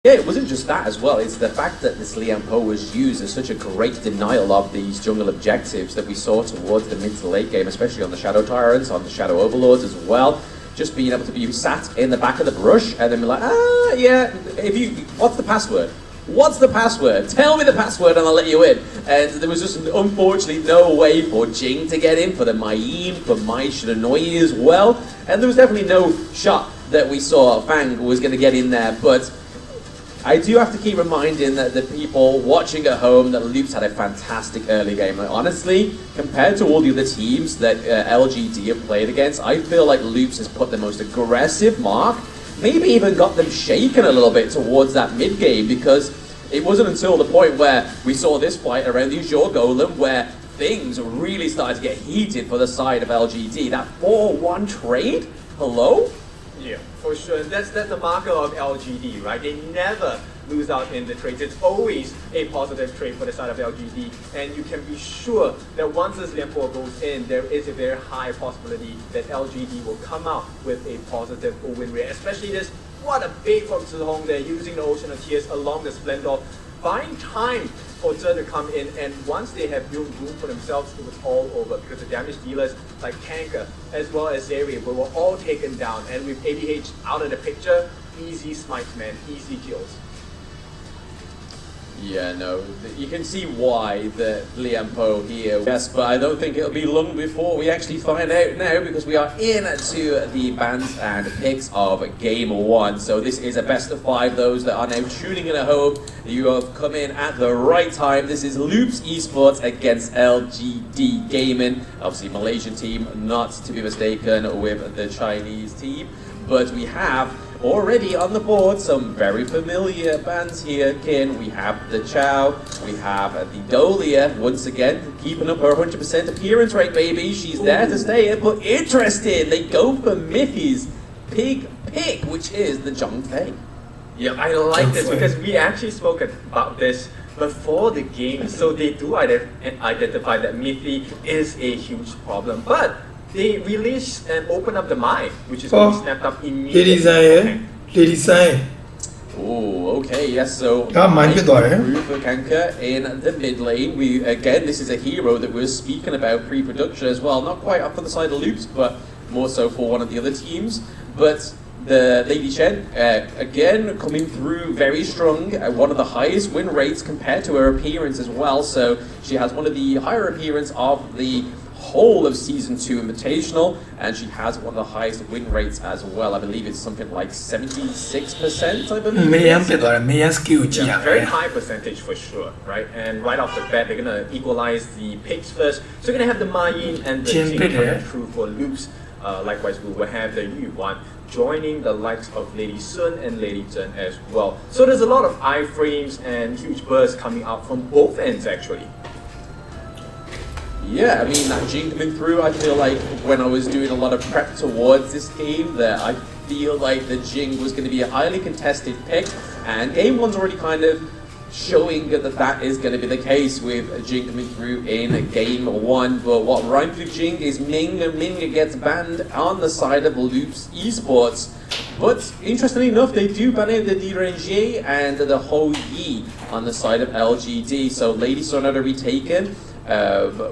Yeah, it wasn't just that as well. It's the fact that this Lian Po was used as such a great denial of these jungle objectives that we saw towards the mid to late game, especially on the Shadow Tyrants, on the Shadow Overlords as well. Just being able to be sat in the back of the brush and then be like, yeah, what's the password? What's the password? Tell me the password and I'll let you in. And there was just unfortunately no way for Jing to get in, for the Mai Yin, for Mai Shiranui as well. And there was definitely no shot that we saw Fang was going to get in there, but I do have to keep reminding that the people watching at home that Loops had a fantastic early game. Like, honestly, compared to all the other teams that LGD have played against, I feel like Loops has put the most aggressive mark, maybe even got them shaken a little bit towards that mid game, because it wasn't until the point where we saw this fight around the Azure Golem where things really started to get heated for the side of LGD. That 4-1 trade? Hello? Yeah, for sure. That's the marker of LGD, right? They never lose out in the trades. It's always a positive trade for the side of LGD, and you can be sure that once this Lian Po goes in, there is a very high possibility that LGD will come out with a positive win rate. Especially this, what a bait from Zhong. They're using the Ocean of Tears along the Splendor, buying time for Zhe to come in, and once they have built room for themselves, it was all over, because the damage dealers like Kanka as well as Zeri were all taken down, and with ADH out of the picture, easy smites, man, easy kills. Yeah, no, you can see why the Lian Po here. Yes, but I don't think it'll be long before we actually find out now, because we are into the bans and picks of Game 1. So this is a best of 5. Those that are now tuning in at home, you have come in at the right time. This is Loops Esports against LGD Gaming. Obviously, Malaysian team, not to be mistaken with the Chinese team. But we have already on the board some very familiar bands here, Kin. We have the Chow, we have the Dolia, once again, keeping up her 100% appearance rate, baby. She's there to stay, but interesting, they go for Miffy's pig pick, which is the Zhongfei. Yeah, I like this because we actually spoke about this before the game, so they do identify that Miffy is a huge problem, but they release and open up the Mai, which is going to be snapped up immediately. Oh, okay, yes, so for Kanka in the mid lane. This is a hero that we were speaking about pre-production as well, not quite up for the side of Loops, but more so for one of the other teams. But the Lady Shen, again, coming through very strong, one of the highest win rates compared to her appearance as well, so she has one of the higher appearance of the whole of Season 2 Invitational, and she has one of the highest win rates as well. I believe it's something like 76%, I believe. Yeah, very high percentage for sure, right? And right off the bat, they're going to equalize the picks first. So you're going to have the Ma Yin and the Jing coming through for Loops. Likewise, we will have the Yuan joining the likes of Lady Sun and Lady Zhen as well. So there's a lot of iframes and huge bursts coming out from both ends, actually. Yeah, I mean, that Jing coming through, I feel like when I was doing a lot of prep towards this game, that I feel like the Jing was going to be a highly contested pick, and Game 1's already kind of showing that is going to be the case with Jing coming through in Game 1. But what rhymes with Jing is Ming, and Ming gets banned on the side of Loops Esports. But interestingly enough, they do ban out the Deranger and the Ho Yi on the side of LGD, so Lady Sun are retaken.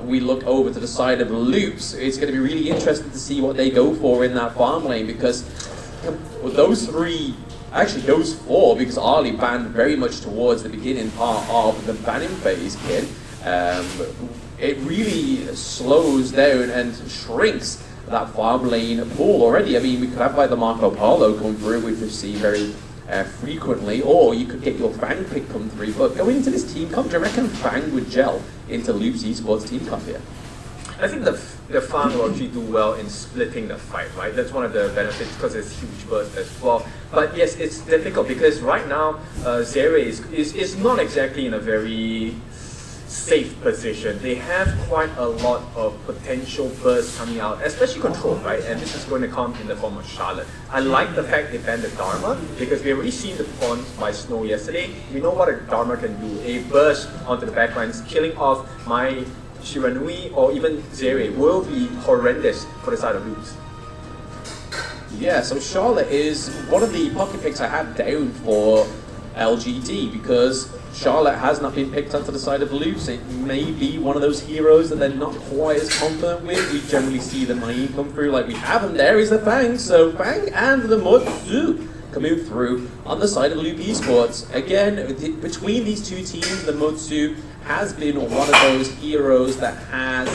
We look over to the side of Loops. It's going to be really interesting to see what they go for in that farm lane, because those four, because Ali banned very much towards the beginning part of the banning phase, Kid. It really slows down and shrinks that farm lane pool already. I mean, we could have like the Marco Polo come through, which we see very frequently, or you could get your Fang pick come through. But going into this team comp, do you reckon Fang would gel into Loops Esports team comp here? I think the Fang will actually do well in splitting the fight, right? That's one of the benefits, because it's huge burst as well. But yes, it's difficult because right now Zeri is not exactly in a very safe position. They have quite a lot of potential bursts coming out, especially control, right? And this is going to come in the form of Charlotte. I like the fact they banned the Dharma, because we've already seen the performance by Snow yesterday. We know what a Dharma can do. A burst onto the backlines, killing off my Shiranui or even Zeri will be horrendous for the side of Loops. Yeah, so Charlotte is one of the pocket picks I had down for LGD, because Charlotte has not been picked onto the side of Loops. It may be one of those heroes that they're not quite as confident with. We generally see the Mai come through like we have, and there is the Fang. So Fang and the Mutsu coming through on the side of Loop Esports. Again, between these two teams, the Mutsu has been one of those heroes that has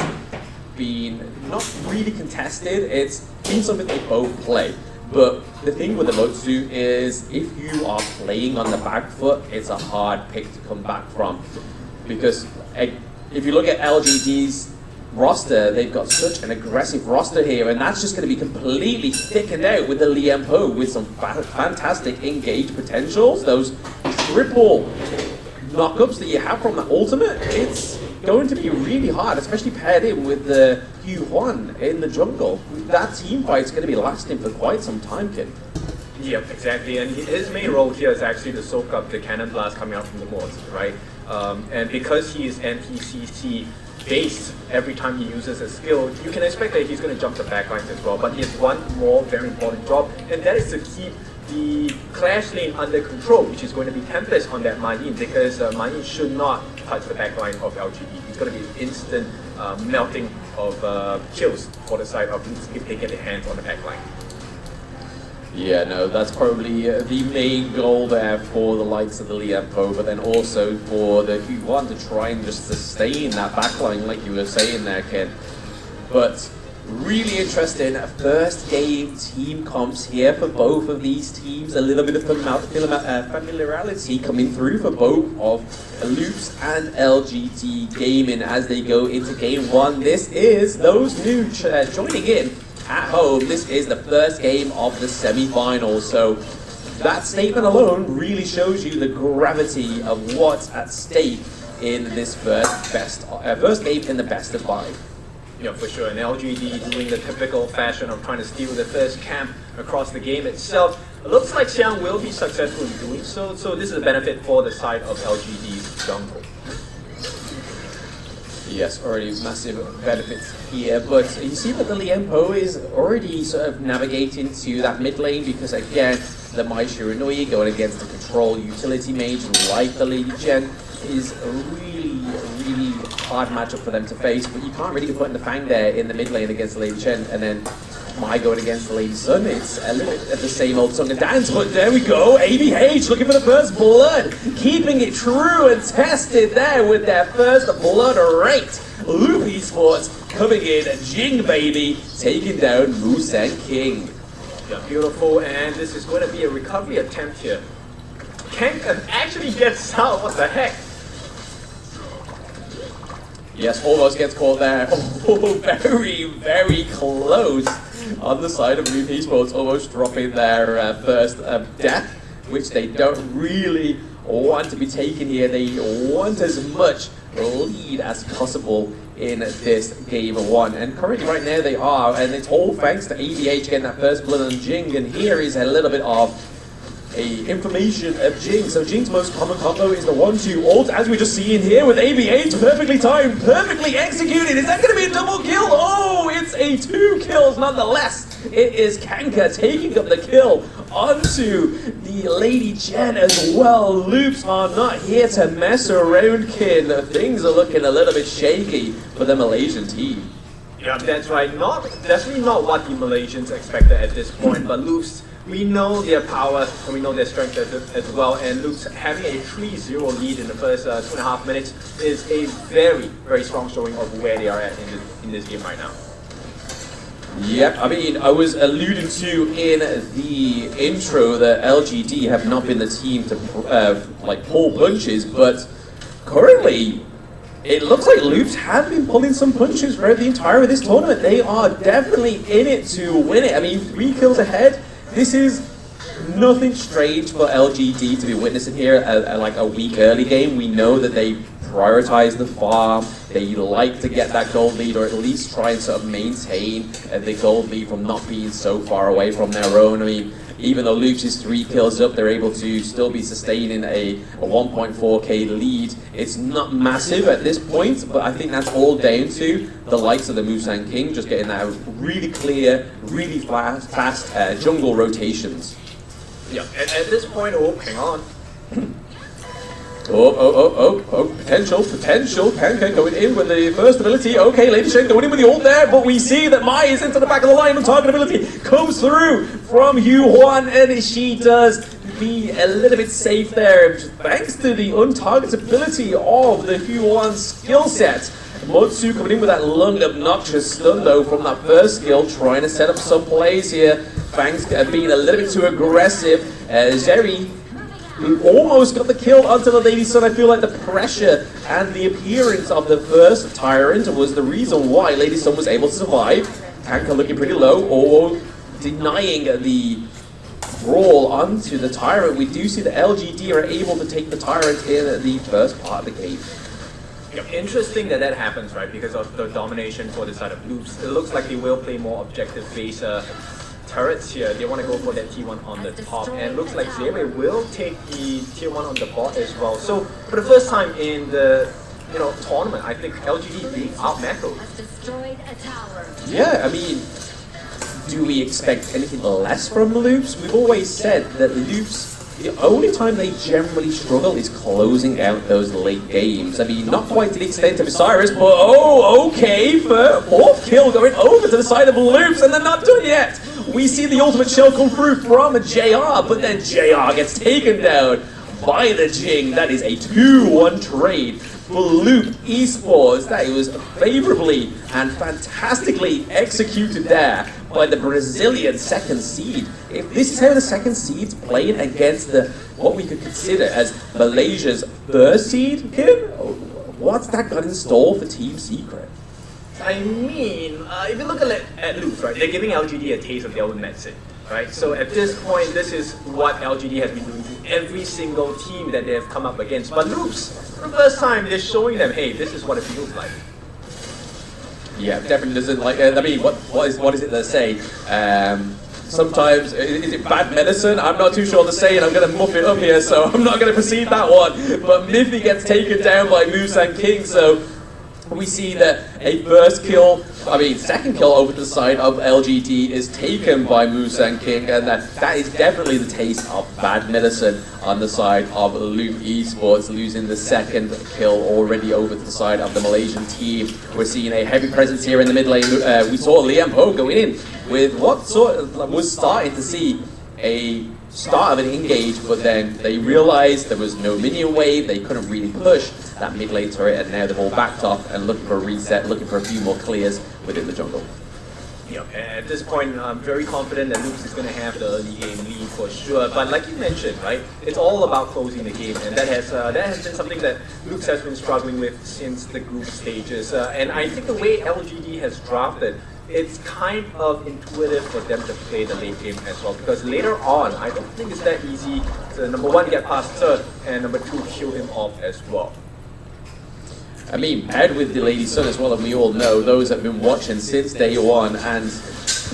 been not really contested. It's been something they both play. But the thing with the Mutsu is if you are playing on the back foot, it's a hard pick to come back from. Because if you look at LGD's roster, they've got such an aggressive roster here, and that's just going to be completely thickened out with the Liam Po with some fantastic engage potentials. Those triple knockups that you have from the ultimate, it's going to be really hard, especially paired in with the Hu Huan in the jungle. That team fight's going to be lasting for quite some time, kid. Yep, exactly. And his main role here is actually to soak up the cannon blast coming out from the mods, right? And because he is NPCC based every time he uses a skill, you can expect that he's going to jump the backlines as well. But he has one more very important job, and that is to keep the Clash lane under control, which is going to be Tempest on that Mai Yin, because Mai Yin should not touch the backline of LGD. It's going to be instant melting of kills for the side of Loops if they get their hands on the backline. Yeah, no, that's probably the main goal there for the likes of the Liam Po, but then also for the Hu Huan to try and just sustain that backline like you were saying there, Ken. But really interesting first game team comps here for both of these teams. A little bit of familiarity coming through for both of Loops and LGD Gaming as they go into game one. This is those new joining in at home. This is the first game of the semi-finals. So that statement alone really shows you the gravity of what's at stake in this first game in the best of 5. Yeah, for sure. And LGD doing the typical fashion of trying to steal the first camp across the game itself. It looks like Xiang will be successful in doing so, so this is a benefit for the side of LGD's jungle. Yes, already massive benefits here, but you see that the Liam Po is already sort of navigating to that mid lane, because again, the Mai Shiranui going against the control utility mage like the Lady Chen is a really hard matchup for them to face, but you can't really put in the Fang there in the mid lane against the Lady Chen, and then Mai going against the Lady Sun. It's a little bit of the same old song and dance, but there we go. ABH looking for the first blood, keeping it true and tested there with their first blood rate. Loop Esports coming in, Jing baby, taking down Musang King. Yeah, beautiful, and this is going to be a recovery attempt here. Kanka actually gets out, what the heck? Yes, almost gets caught there. Oh, very close on the side of Loop Esports, almost dropping their first death, which they don't really want to be taken here. They want as much lead as possible in this game one, and currently right now they are, and it's all thanks to ABH getting that first blood on Jing. And here is a little bit of information of Jing. So Jing's most common combo is the 1-2 ult, as we just see in here with ABH, perfectly timed, perfectly executed. Is that going to be a double kill? Oh, it's a 2 kills nonetheless. It is Kanka taking up the kill onto the Lady Chen as well. Loops are not here to mess around, kid. Things are looking a little bit shaky for the Malaysian team. Yeah, that's right. Definitely not what the Malaysians expected at this point, but Loops, we know their power and we know their strength as well, and Loops having a 3-0 lead in the first 2.5 minutes is a very strong showing of where they are at in this game right now. Yep, I mean, I was alluding to in the intro that LGD have not been the team to pull punches, but currently it looks like Loops have been pulling some punches throughout the entire of this tournament. They are definitely in it to win it. I mean, 3 kills ahead. This is nothing strange for LGD to be witnessing here like a week early game. We know that they prioritize the farm. They like to get that gold lead, or at least try and sort of maintain the gold lead from not being so far away from their own. I mean, even though Loops is 3 kills up, they're able to still be sustaining a 1.4k lead. It's not massive at this point, but I think that's all down to the likes of the Musang King just getting that really clear, really fast jungle rotations. Yeah, and at this point, oh, hang on. Potential. Pancake going in with the first ability. Okay, Lady Shen going in with the ult there, but we see that Mai is into the back of the line and target ability comes through from Yu Huan, and she does be a little bit safe there, thanks to the untargetability of the Yu Huan skill set. Motsu coming in with that long obnoxious stun though from that first skill, trying to set up some plays here. Fangs being a little bit too aggressive. Zeri almost got the kill onto the Lady Sun. I feel like the pressure and the appearance of the first Tyrant was the reason why Lady Sun was able to survive. Tanker looking pretty low, or denying the brawl onto the Tyrant. We do see the LGD are able to take the Tyrant in the first part of the game. Interesting that happens, right? Because of the domination for the side of Loops. It looks like they will play more objective-based turrets here. They want to go for that T1 on the top, and looks like Zeri will take the Tier 1 on the bot as well. So for the first time in the tournament, I think LGD being out macro. Yeah, I mean, do we expect anything less from Loops? We've always said that Loops, the only time they generally struggle is closing out those late games. I mean, not quite to the extent of Osiris, but okay, fourth kill going over to the side of Loops, and they're not done yet. We see the ultimate shell come through from JR, but then JR gets taken down by the Jing. That is a 2-1 trade for Loop Esports. That was favorably and fantastically executed there by the Brazilian second seed. If this is how the second seed's playing against what we could consider as Malaysia's first seed, Kim, what's that got in store for Team Secret? I mean, if you look at Loops, right, they're giving LGD a taste of their own medicine, right? So at this point, this is what LGD has been doing to every single team that they have come up against. But Loops, for the first time, they're showing them, hey, this is what it feels like. Yeah, definitely doesn't like. I mean, what is it they say? Sometimes is it bad medicine? I'm not too sure to say, and I'm going to muff it up here, so I'm not going to proceed that one. But Miffy gets taken down by Musan King, so we see that a second kill over to the side of LGD is taken by Musan King, and that is definitely the taste of bad medicine on the side of Loop Esports, losing the second kill already over to the side of the Malaysian team. We're seeing a heavy presence here in the mid lane. We saw Liam Ho go in with what was starting to see a start of an engage, but then they realized there was no minion wave, they couldn't really push that mid lane turret, and now they've all backed off and looking for a reset, looking for a few more clears within the jungle. Yep, at this point, I'm very confident that Loops is going to have the early game lead for sure. But like you mentioned, right, it's all about closing the game, and that has been something that Loops has been struggling with since the group stages. And I think the way LGD has drafted, it's kind of intuitive for them to play the late game as well, because later on, I don't think it's that easy to, number one, get past third, and number two, kill him off as well. I mean, paired with the Lady Sun as well, and we all know, those that have been watching since day one and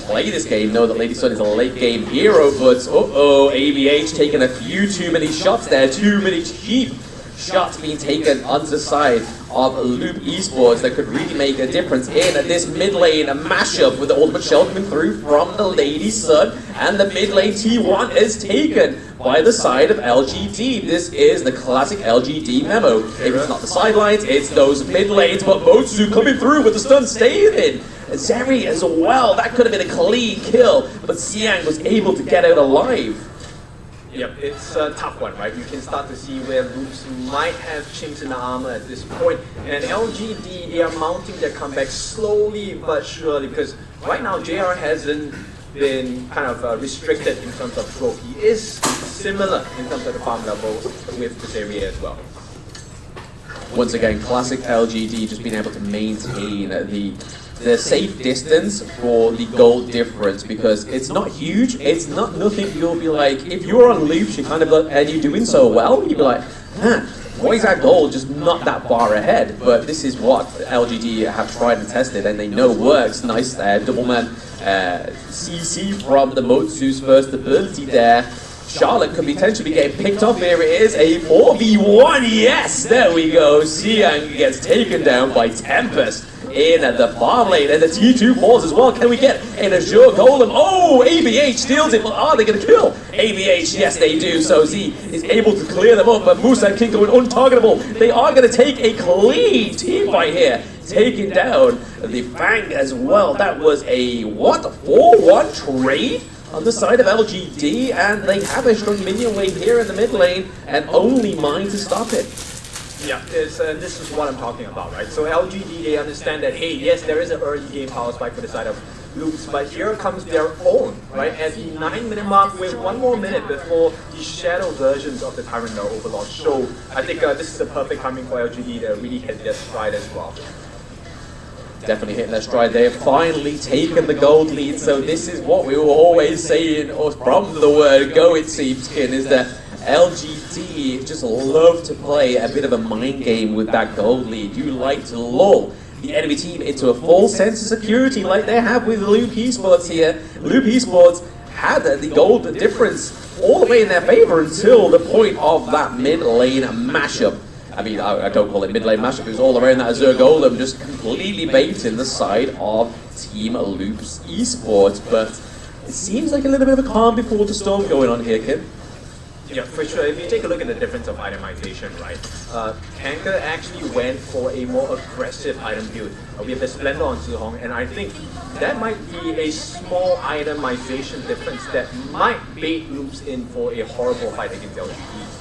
play this game know that Lady Sun is a late game hero, but ABH taking a few too many shots there, too many cheap shots being taken onto the side of Loop Esports that could really make a difference in this mid lane mashup with the ultimate shell coming through from the Lady Sun, and the mid lane T1 is taken by the side of LGD. This is the classic LGD memo. If it's not the sidelines, it's those mid lanes, but Motsu coming through with the stun saving Zeri as well. That could have been a clean kill, but Xiang was able to get out alive. Yep, it's a tough one, right? You can start to see where Loops might have chinks in the armor at this point. And LGD, they are mounting their comeback slowly but surely, because right now JR hasn't been kind of restricted in terms of growth. He is similar in terms of the farm levels with this area as well. Once again, classic LGD just being able to maintain the safe distance for the gold difference, because it's not huge, it's not nothing. You'll be like, if you're on Loops, you kind of look, and you're doing so well, you'd be like, why is that gold just not that far ahead? But this is what LGD have tried and tested, and they know works. Nice double man CC from the Motsu's first ability there. Charlotte could potentially be getting picked up. Here it is, a 4v1, yes, there we go. Xiang gets taken down by Tempest in the farm lane, and the T2 falls as well. Can we get an Azure Golem? Oh, ABH steals it. Well, are they going to kill ABH? Yes, they do. So Z is able to clear them up, but Musa and King going untargetable. They are going to take a clean team fight here, taking down the Fang as well. That was a, what, 4-1 trade on the side of LGD, and they have a strong minion wave here in the mid lane, and only mine to stop it. Yeah, this is what I'm talking about, right? So LGD, they understand that, hey, yes, there is an early game power spike for the side of Loops, but here comes their own, right? At the 9-minute mark, with 1 more minute before the shadow versions of the Tyrant are overlord. So I think this is the perfect timing for LGD to really hit their stride as well. Definitely hitting their stride. They've finally taken the gold lead, so this is what we were always saying, or from the word go, it seems, Kin, is that LGD just love to play a bit of a mind game with that gold lead. You like to lull the enemy team into a false sense of security like they have with Loop Esports here. Loop Esports had the gold difference all the way in their favor until the point of that mid lane mashup. I mean, I don't call it mid lane mashup, it was all around that Azure Golem, just completely baiting the side of Team Loops Esports. But it seems like a little bit of a calm before the storm going on here, Kim. Yeah, for sure. If you take a look at the difference of itemization, right? Kanker actually went for a more aggressive item build. We have the Splendor on Zihong, and I think that might be a small itemization difference that might bait Loops in for a horrible fight against LGD.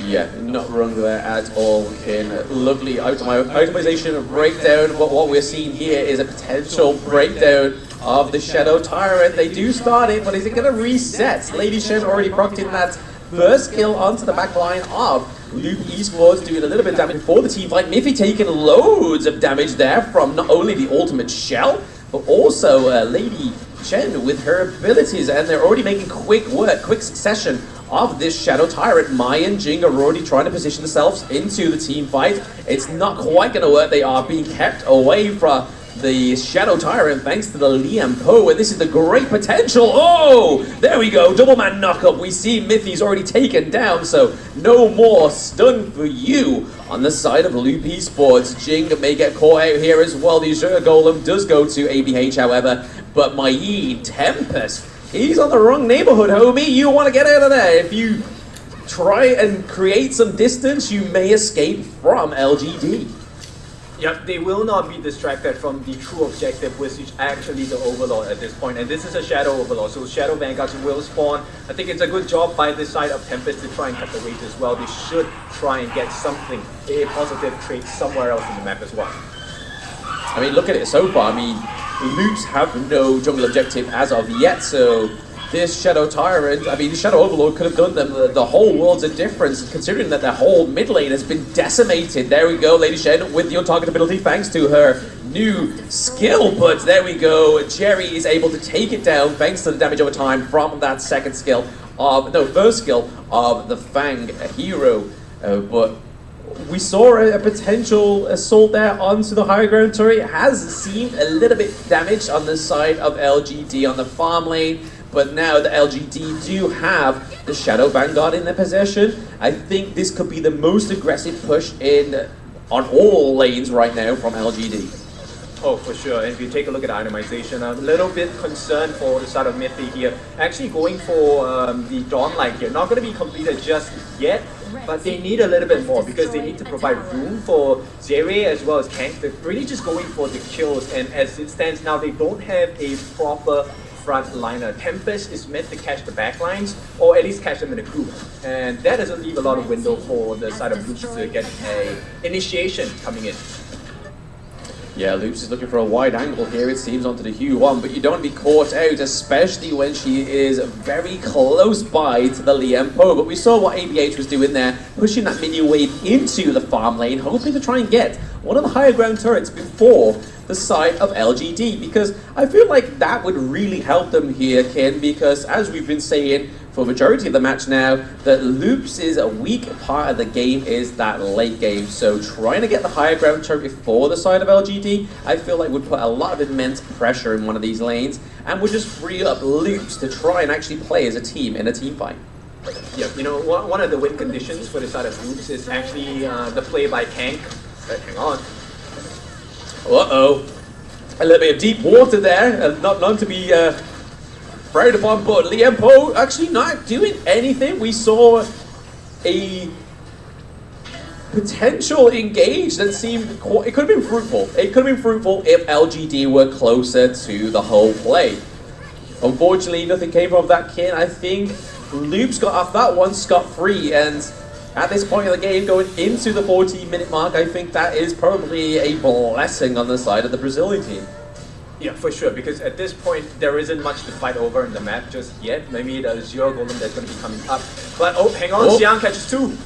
Yeah, not wrong there at all, Kin. Lovely itemization breakdown, but what we're seeing here is a potential breakdown of the Shadow Tyrant. They do start it, but is it going to reset? Lady Shen already procced in that first kill onto the back line of Loop Esports, doing a little bit of damage for the team fight. Miffy taking loads of damage there from not only the ultimate shell, but also Lady Shen with her abilities, and they're already making quick succession of this Shadow Tyrant. Mai and Jing are already trying to position themselves into the team fight. It's not quite going to work. They are being kept away from the Shadow Tyrant thanks to the Liam Poe, and this is the great potential. Oh, there we go, double man knockup. We see Miffy's already taken down, so no more stun for you on the side of Loop Esports. Jing may get caught out here as well. The Azure Golem does go to ABH, however, but Mai Tempest, he's on the wrong neighborhood, homie. You want to get out of there. If you try and create some distance, you may escape from LGD. Yep, they will not be distracted from the true objective, which is actually the Overlord at this point. And this is a Shadow Overlord, so Shadow Vanguards will spawn. I think it's a good job by this side of Tempest to try and cut the rage as well. They should try and get something, a positive trait somewhere else in the map as well. I mean, look at it so far. I mean, Loops have no jungle objective as of yet, so this Shadow Tyrant, I mean, the Shadow Overlord could have done them the whole world's a difference, considering that their whole mid lane has been decimated. There we go, Lady Shen with the untargetability thanks to her new skill, but there we go. Jerry is able to take it down thanks to the damage over time from that first skill of the Fang hero. But we saw a potential assault there onto the higher ground turret. It has seemed a little bit damaged on the side of LGD on the farm lane, but now the LGD do have the Shadow Vanguard in their possession. I think this could be the most aggressive push on all lanes right now from LGD. Oh, for sure. And if you take a look at itemization, I'm a little bit concerned for the side of Miffy here. Actually going for the Dawnlight here. Not going to be completed just yet, but they need a little bit more because they need to provide room for Zere as well as Kank. They're really just going for the kills, and as it stands now, they don't have a proper front liner. Tempest is meant to catch the back lines, or at least catch them in the group. And that doesn't leave a lot of window for the side of Loops to get a initiation coming in. Yeah, Loops is looking for a wide angle here, it seems, onto the Hue-1, but you don't want to be caught out, especially when she is very close by to the Liam Poe. But we saw what ABH was doing there, pushing that minion wave into the farm lane, hoping to try and get one of the higher ground turrets before the side of LGD, because I feel like that would really help them here, Ken, because as we've been saying for the majority of the match now, that Loops' a weak part of the game is that late game. So trying to get the higher ground turret before the side of LGD, I feel like would put a lot of immense pressure in one of these lanes and would just free up Loops to try and actually play as a team in a team fight. Yeah, you know, one of the win conditions for the side of Loops is actually the play by Kank. Hang on. Uh-oh. A little bit of deep water there, none to be frowned upon, but Liempo actually not doing anything. We saw a potential engage that seemed it could have been fruitful. It could have been fruitful if LGD were closer to the whole play. Unfortunately, nothing came from that, Kin. I think Loops got off that one scot-free, and at this point of the game, going into the 14-minute mark, I think that is probably a blessing on the side of the Brazilian team. Yeah, for sure, because at this point, there isn't much to fight over in the map just yet. Maybe the Zero Golem that's going to be coming up. But, oh, hang on, Xiang catches 2.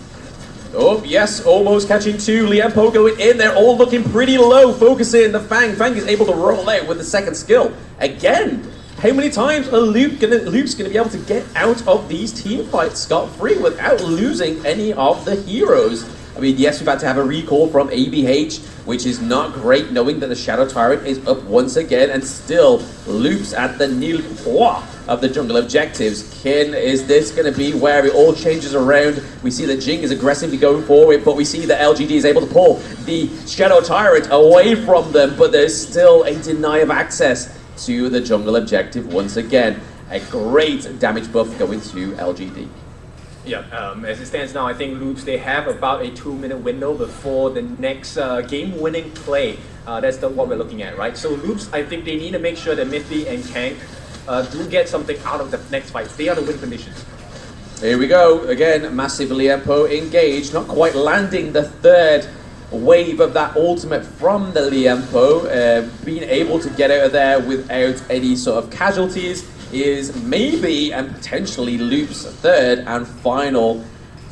Oh, yes, almost catching 2. Liempo going in. They're all looking pretty low, focusing the Fang. Fang is able to roll out with the second skill. Again, how many times are Luke's gonna be able to get out of these team fights scot-free without losing any of the heroes? I mean, yes, we've had to have a recall from ABH, which is not great, knowing that the Shadow Tyrant is up once again, and still Loops at the nil point of the jungle objectives. Kin, is this going to be where it all changes around? We see that Jing is aggressively going forward, but we see that LGD is able to pull the Shadow Tyrant away from them, but there's still a deny of access to the jungle objective once again. A great damage buff going to LGD. Yeah, as it stands now, I think Loops, they have about a 2-minute window before the next game-winning play. That's what we're looking at, right? So Loops, I think they need to make sure that Mithy and Kank do get something out of the next fight. They are the win conditions. Here we go. Again, massive Liempo engaged, not quite landing the third wave of that ultimate from the Liempo. Being able to get out of there without any sort of casualties is maybe and potentially Loop's third and final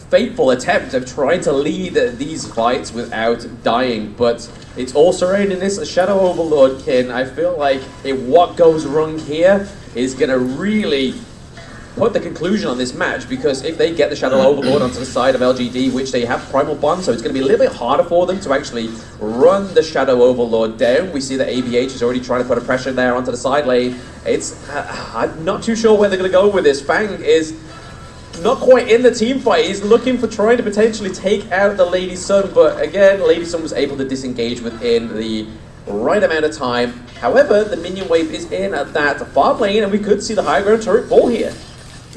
fateful attempt of trying to lead these fights without dying. But it's all surrounding this Shadow Overlord, Kin. I feel like if what goes wrong here is going to really put the conclusion on this match, because if they get the Shadow Overlord onto the side of LGD, which they have Primal Bond, so it's going to be a little bit harder for them to actually run the Shadow Overlord down. We see that ABH is already trying to put a pressure there onto the side lane. It's I'm not too sure where they're going to go with this. Fang is not quite in the team fight. He's looking for trying to potentially take out the Lady Sun, but again, Lady Sun was able to disengage within the right amount of time. However, the minion wave is in at that farm lane, and we could see the high ground turret fall here.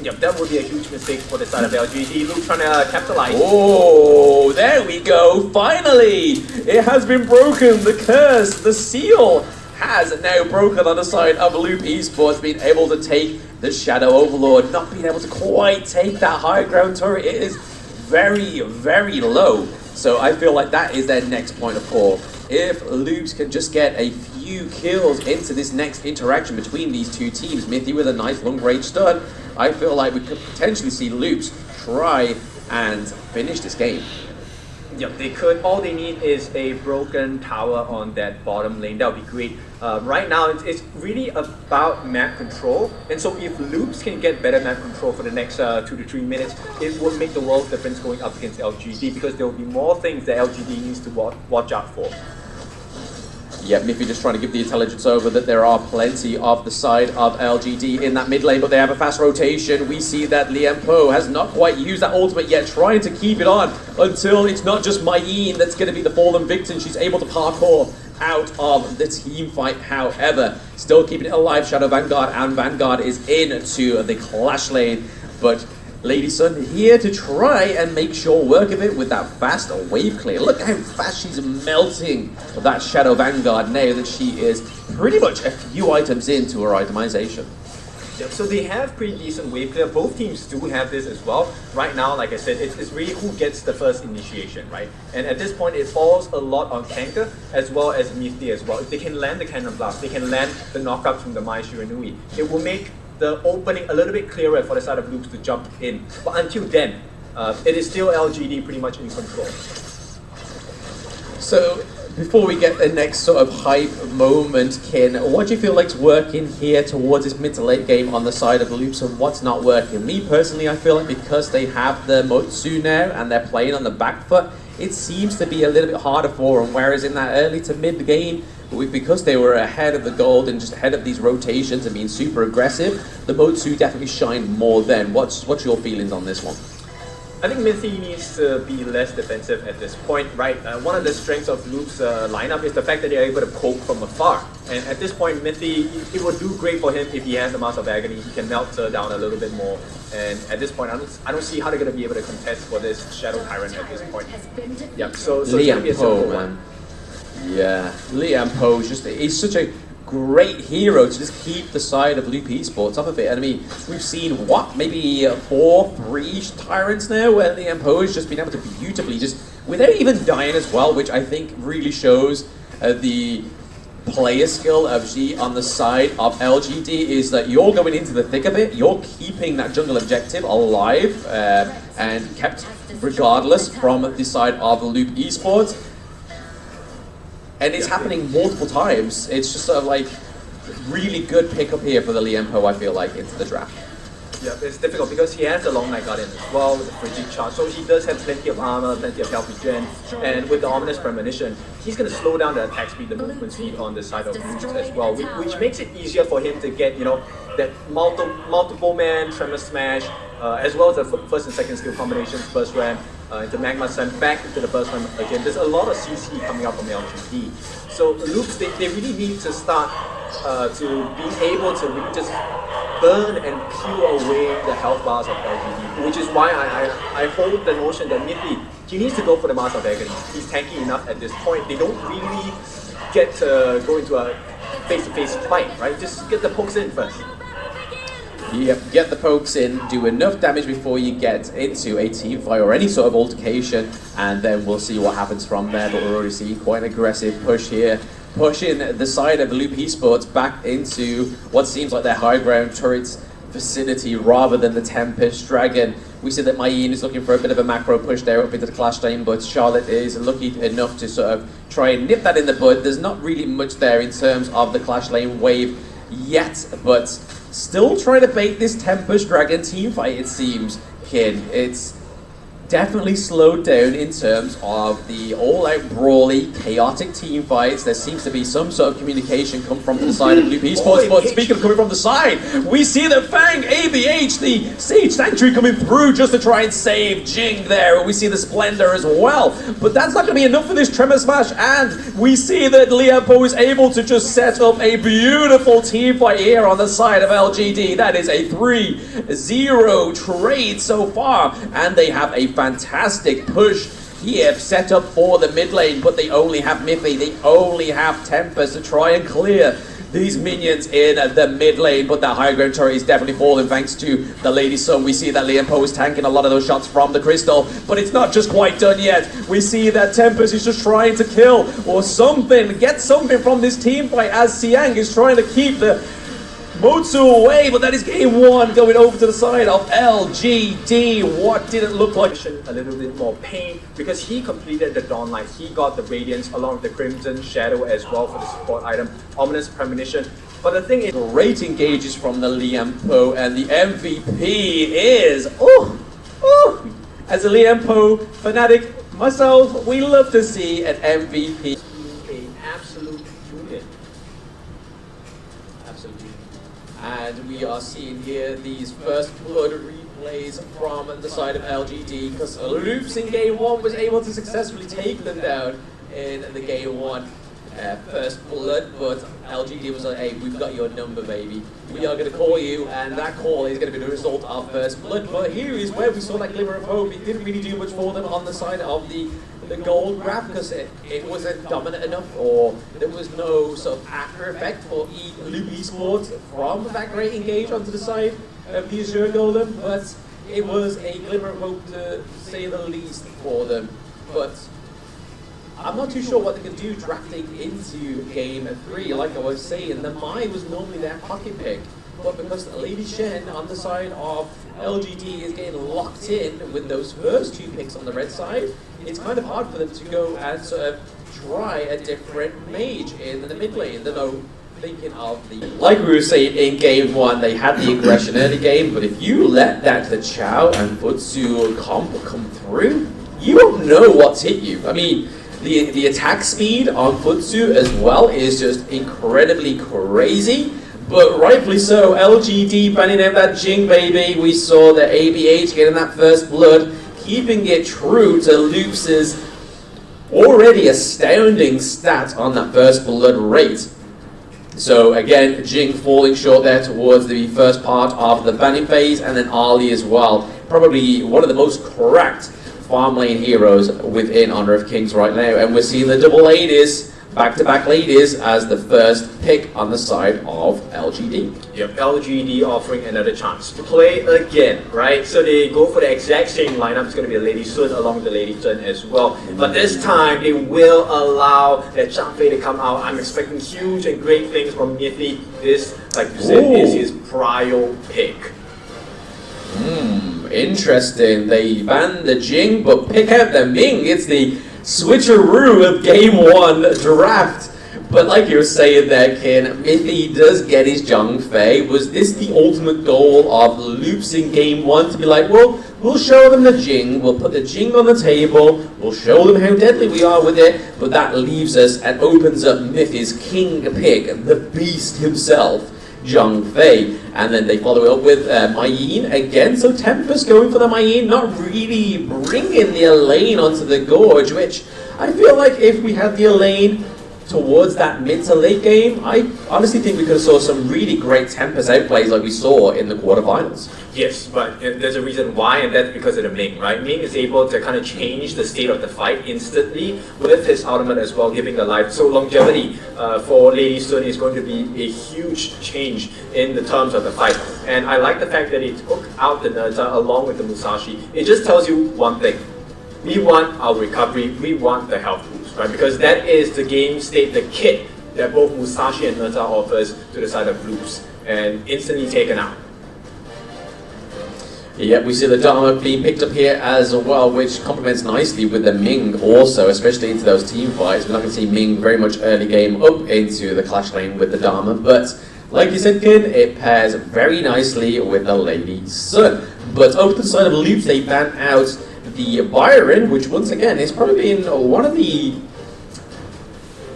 Yep, that would be a huge mistake for the side of LGD. Luke trying to capitalize. Oh, there we go. Finally, it has been broken. The curse, the seal has now broken on the side of Loop Esports, being able to take the Shadow Overlord, not being able to quite take that high ground turret. It is very, very low. So I feel like that is their next point of call. If Loops can just get a few kills into this next interaction between these two teams, Mithy with a nice long range stun, I feel like we could potentially see Loops try and finish this game. Yep, they could. All they need is a broken tower on that bottom lane. That would be great. Right now, it's really about map control. And so if Loops can get better map control for the next 2 to 3 minutes, it will make the world difference going up against LGD, because there will be more things that LGD needs to watch out for. Yeah, Miffy just trying to give the intelligence over that there are plenty of the side of LGD in that mid lane, but they have a fast rotation. We see that Liempo has not quite used that ultimate yet, trying to keep it on until it's not just Mayeen that's going to be the fallen victim. She's able to parkour out of the team fight. However, still keeping it alive, Shadow Vanguard, and Vanguard is into the clash lane, but Lady Sun here to try and make sure work of it with that fast wave clear. Look how fast she's melting that Shadow Vanguard now that she is pretty much a few items into her itemization. Yep, so they have pretty decent wave clear. Both teams do have this as well. Right now, like I said, it's really who gets the first initiation, right? And at this point, it falls a lot on Kanka as well as Mithy as well. If they can land the Cannon Blast, they can land the knockouts from the Mai Shiranui, it will make the opening a little bit clearer for the side of Loops to jump in. But until then, it is still LGD pretty much in control. So, before we get the next sort of hype moment, Kin, what do you feel like's working here towards this mid to late game on the side of Loops, and what's not working? Me personally, I feel like because they have the Motsu now and they're playing on the back foot, it seems to be a little bit harder for them, whereas in that early to mid game, because they were ahead of the gold and just ahead of these rotations and being super aggressive, the Motsu definitely shined more then. What's your feelings on this one? I think Mithy needs to be less defensive at this point, right? One of the strengths of Loop's lineup is the fact that they're able to poke from afar. And at this point, Mithy, it would do great for him if he has the Mask of Agony. He can melt her down a little bit more. And at this point, I don't see how they're going to be able to contest for this Shadow Tyrant at this point. Yep, so it's going to be a simple man. Yeah, Liam Poe is he's such a great hero to just keep the side of Loop Esports off of it. And I mean, we've seen maybe 3 Tyrants now where Liam Poe has just been able to beautifully, just without even dying as well, which I think really shows the player skill of G on the side of LGD, is that you're going into the thick of it, you're keeping that jungle objective alive and kept regardless from the side of Loop Esports. And it's happening multiple times. It's just sort of like really good pickup here for the Liam Poe, I feel like, into the draft. Yeah, it's difficult because he has the Long Night Guardian as well with the Frigid Charge. So he does have plenty of armor, plenty of health regen, and with the Ominous Premonition, he's going to slow down the attack speed, the movement speed on the side of Roots as well, which makes it easier for him to get, that multiple man Tremor Smash, as well as the first and second skill combinations, Burst Ram, into Magma Sun, back into the Burst Ram again. There's a lot of CC coming up from LGD. So Loops, they really need to start to be able to really just burn and peel away the health bars of LGD, which is why I hold the notion that Mithy, he needs to go for the Mask of Agony. He's tanky enough at this point. They don't really get to go into a face-to-face fight, right? Just get the pokes in first. Yep, get the pokes in, do enough damage before you get into a team fight or any sort of altercation, and then we'll see what happens from there. But we're already seeing quite an aggressive push here, pushing the side of Loop Esports back into what seems like their high ground turrets vicinity rather than the Tempest Dragon. We see that Mayin is looking for a bit of a macro push there up into the Clash Lane, but Charlotte is lucky enough to sort of try and nip that in the bud. There's not really much there in terms of the Clash Lane wave yet, but still trying to bait this Tempest Dragon team fight, it seems, Kid. It's definitely slowed down in terms of the all-out brawly, chaotic team fights. There seems to be some sort of communication come from the side of Loop Esports, but speaking of coming from the side, we see that Fang, ABH, the Sage Sanctuary coming through just to try and save Jing there. We see the Splendor as well, but that's not going to be enough for this Tremor Smash, and we see that Liam Poe is able to just set up a beautiful team fight here on the side of LGD. That is a 3-0 trade so far, and they have a fantastic push here set up for the mid lane, but they only have Miffy, they only have Tempest to try and clear these minions in the mid lane, but that high ground turret is definitely falling thanks to the Lady Sun. We see that Liam Poe is tanking a lot of those shots from the Crystal, but it's not just quite done yet. We see that Tempest is just trying to kill or something, get something from this team fight as Siang is trying to keep the Motsu away, but that is game 1 going over to the side of LGD. What did it look like? A little bit more pain because he completed the Dawn Light. He got the Radiance along with the Crimson Shadow as well for the support item, Ominous Premonition. But the thing is, great engages from the Liam Poe, and the MVP is as a Liam Poe fanatic myself, we love to see an MVP. An absolute unit. Absolutely. And we are seeing here these first blood replays from the side of LGD, because Loops in game 1 was able to successfully take them down in the game 1 first blood, but LGD was like, hey, we've got your number, baby. We are going to call you, and that call is going to be the result of first blood. But here is where we saw that glimmer of hope. It didn't really do much for them on the side of the gold grab, because it wasn't dominant enough, or there was no sort of after effect for Loop Esports from that great engage onto the side of the Azure Golem, but it was a glimmer of hope to say the least for them. But I'm not too sure what they can do drafting into game 3. Like I was saying, the Mai was normally their pocket pick, but because Lady Shen on the side of LGD is getting locked in with those first 2 picks on the red side, it's kind of hard for them to go and sort of try a different mage in the mid lane. They're not thinking of the... Like we were saying in game 1, they had the aggression early game, but if you let that the Chao and Futsu combo come through, you don't know what's hit you. I mean, the attack speed on Futsu as well is just incredibly crazy. But rightfully so, LGD banning out that Jing baby. We saw the ABH getting that first blood, keeping it true to Loops's already astounding stat on that first blood rate. So again, Jing falling short there towards the first part of the banning phase, and then Ali as well. Probably one of the most correct farm lane heroes within Honor of Kings right now, and we're seeing the double ladies, back-to-back ladies, as the first pick on the side of LGD. Yep, LGD offering another chance to play again, right? So they go for the exact same lineup. It's going to be a Lady Sun along with the Lady Chen as well. But this time, they will allow that Zhang Fei to come out. I'm expecting huge and great things from Mithy. This, like you said, is his prio pick. Interesting. They ban the Jing, but pick out the Ming. It's the switcheroo of Game 1 draft. But like you were saying there, Kin, Mithy does get his Zhang Fei. Was this the ultimate goal of Loops in Game 1? To be like, well, we'll show them the Jing, we'll put the Jing on the table, we'll show them how deadly we are with it, but that leaves us and opens up Mithy's king pick, the beast himself, Zhang Fei. And then they follow it up with Mai Yin again. So Tempest going for the Mai Yin, not really bringing the Elaine onto the Gorge, which I feel like if we had the Elaine towards that mid to late game, I honestly think we could have saw some really great Tempest outplays like we saw in the quarterfinals. Yes, but there's a reason why, and that's because of the Ming, right? Ming is able to kind of change the state of the fight instantly with his ultimate as well, giving the life. So longevity for Lady Sun is going to be a huge change in the terms of the fight. And I like the fact that he took out the Nerza along with the Musashi. It just tells you one thing. We want our recovery, we want the health boost, right? Because that is the game state, the kit that both Musashi and Nerza offers to the side of Loops, and instantly taken out. Yeah, we see the Dharma being picked up here as well, which complements nicely with the Ming also, especially into those team fights. We're not going to see Ming very much early game up into the clash lane with the Dharma, but like you said, Kin, it pairs very nicely with the Lady Sun. But over to the side of Loops, they ban out the Byron, which once again is probably in one of the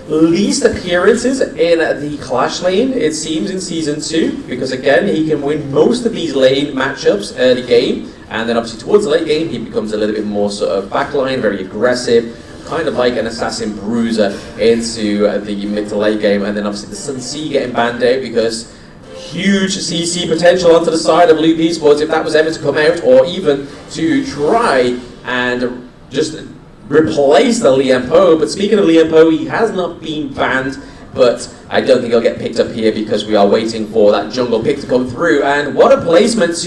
least appearances in the Clash lane, it seems, in Season 2, because again, he can win most of these lane matchups early game, and then obviously towards the late game, he becomes a little bit more sort of backline, very aggressive, kind of like an assassin bruiser into the mid to late game, and then obviously the Sun C getting banned out because huge CC potential onto the side of Loop Esports if that was ever to come out, or even to try and just replace the Lian Po. But speaking of Lian Po, he has not been banned, but I don't think he'll get picked up here because we are waiting for that jungle pick to come through. And what a replacement is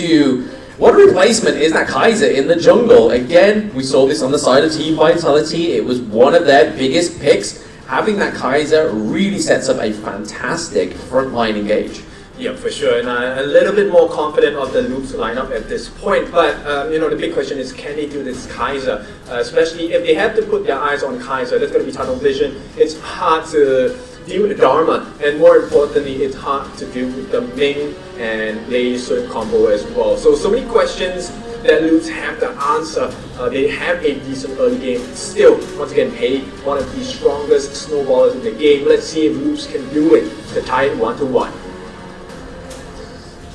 that Kaiser in the jungle. Again, we saw this on the side of Team Vitality. It was one of their biggest picks. Having that Kaiser really sets up a fantastic frontline engage. Yeah, for sure, and a little bit more confident of the Loops lineup at this point. But you know, the big question is, can they do this Kaiser? Especially if they have to put their eyes on Kaiser, that's going to be tunnel vision. It's hard to deal with the Dharma, and more importantly, it's hard to deal with the Ming and Lady Sun combo as well. So many questions that Loops have to answer. They have a decent early game. Still, once again, Pei, one of the strongest snowballers in the game. Let's see if Loops can do it to tie it 1-1.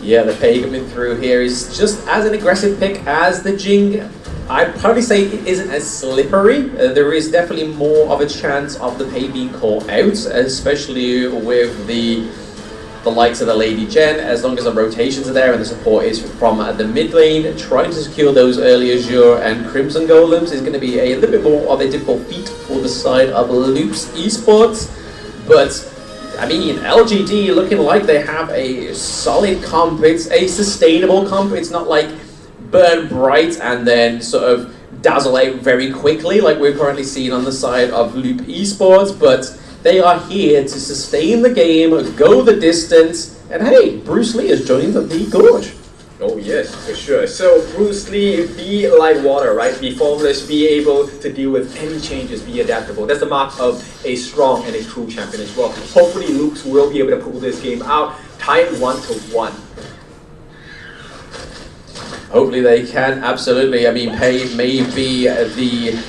Yeah, the Pei coming through here is just as an aggressive pick as the Jing. I'd probably say it isn't as slippery. There is definitely more of a chance of the Pei being caught out, especially with the likes of the Lady Jen, as long as the rotations are there and the support is from the mid lane. Trying to secure those early Azure and Crimson Golems is going to be a little bit more of a difficult feat for the side of Loops Esports. But I mean, LGD looking like they have a solid comp. It's a sustainable comp. It's not like burn bright and then sort of dazzle out very quickly like we're currently seeing on the side of Loop Esports, but they are here to sustain the game, go the distance, and hey, Bruce Lee has joined the Gorge. Oh yes, for sure. So Bruce Lee, be like water, right? Be formless, be able to deal with any changes, be adaptable. That's the mark of a strong and a true champion as well. Hopefully Luke will be able to pull this game out, tie it 1-1. Hopefully they can, absolutely. I mean, Pei may be the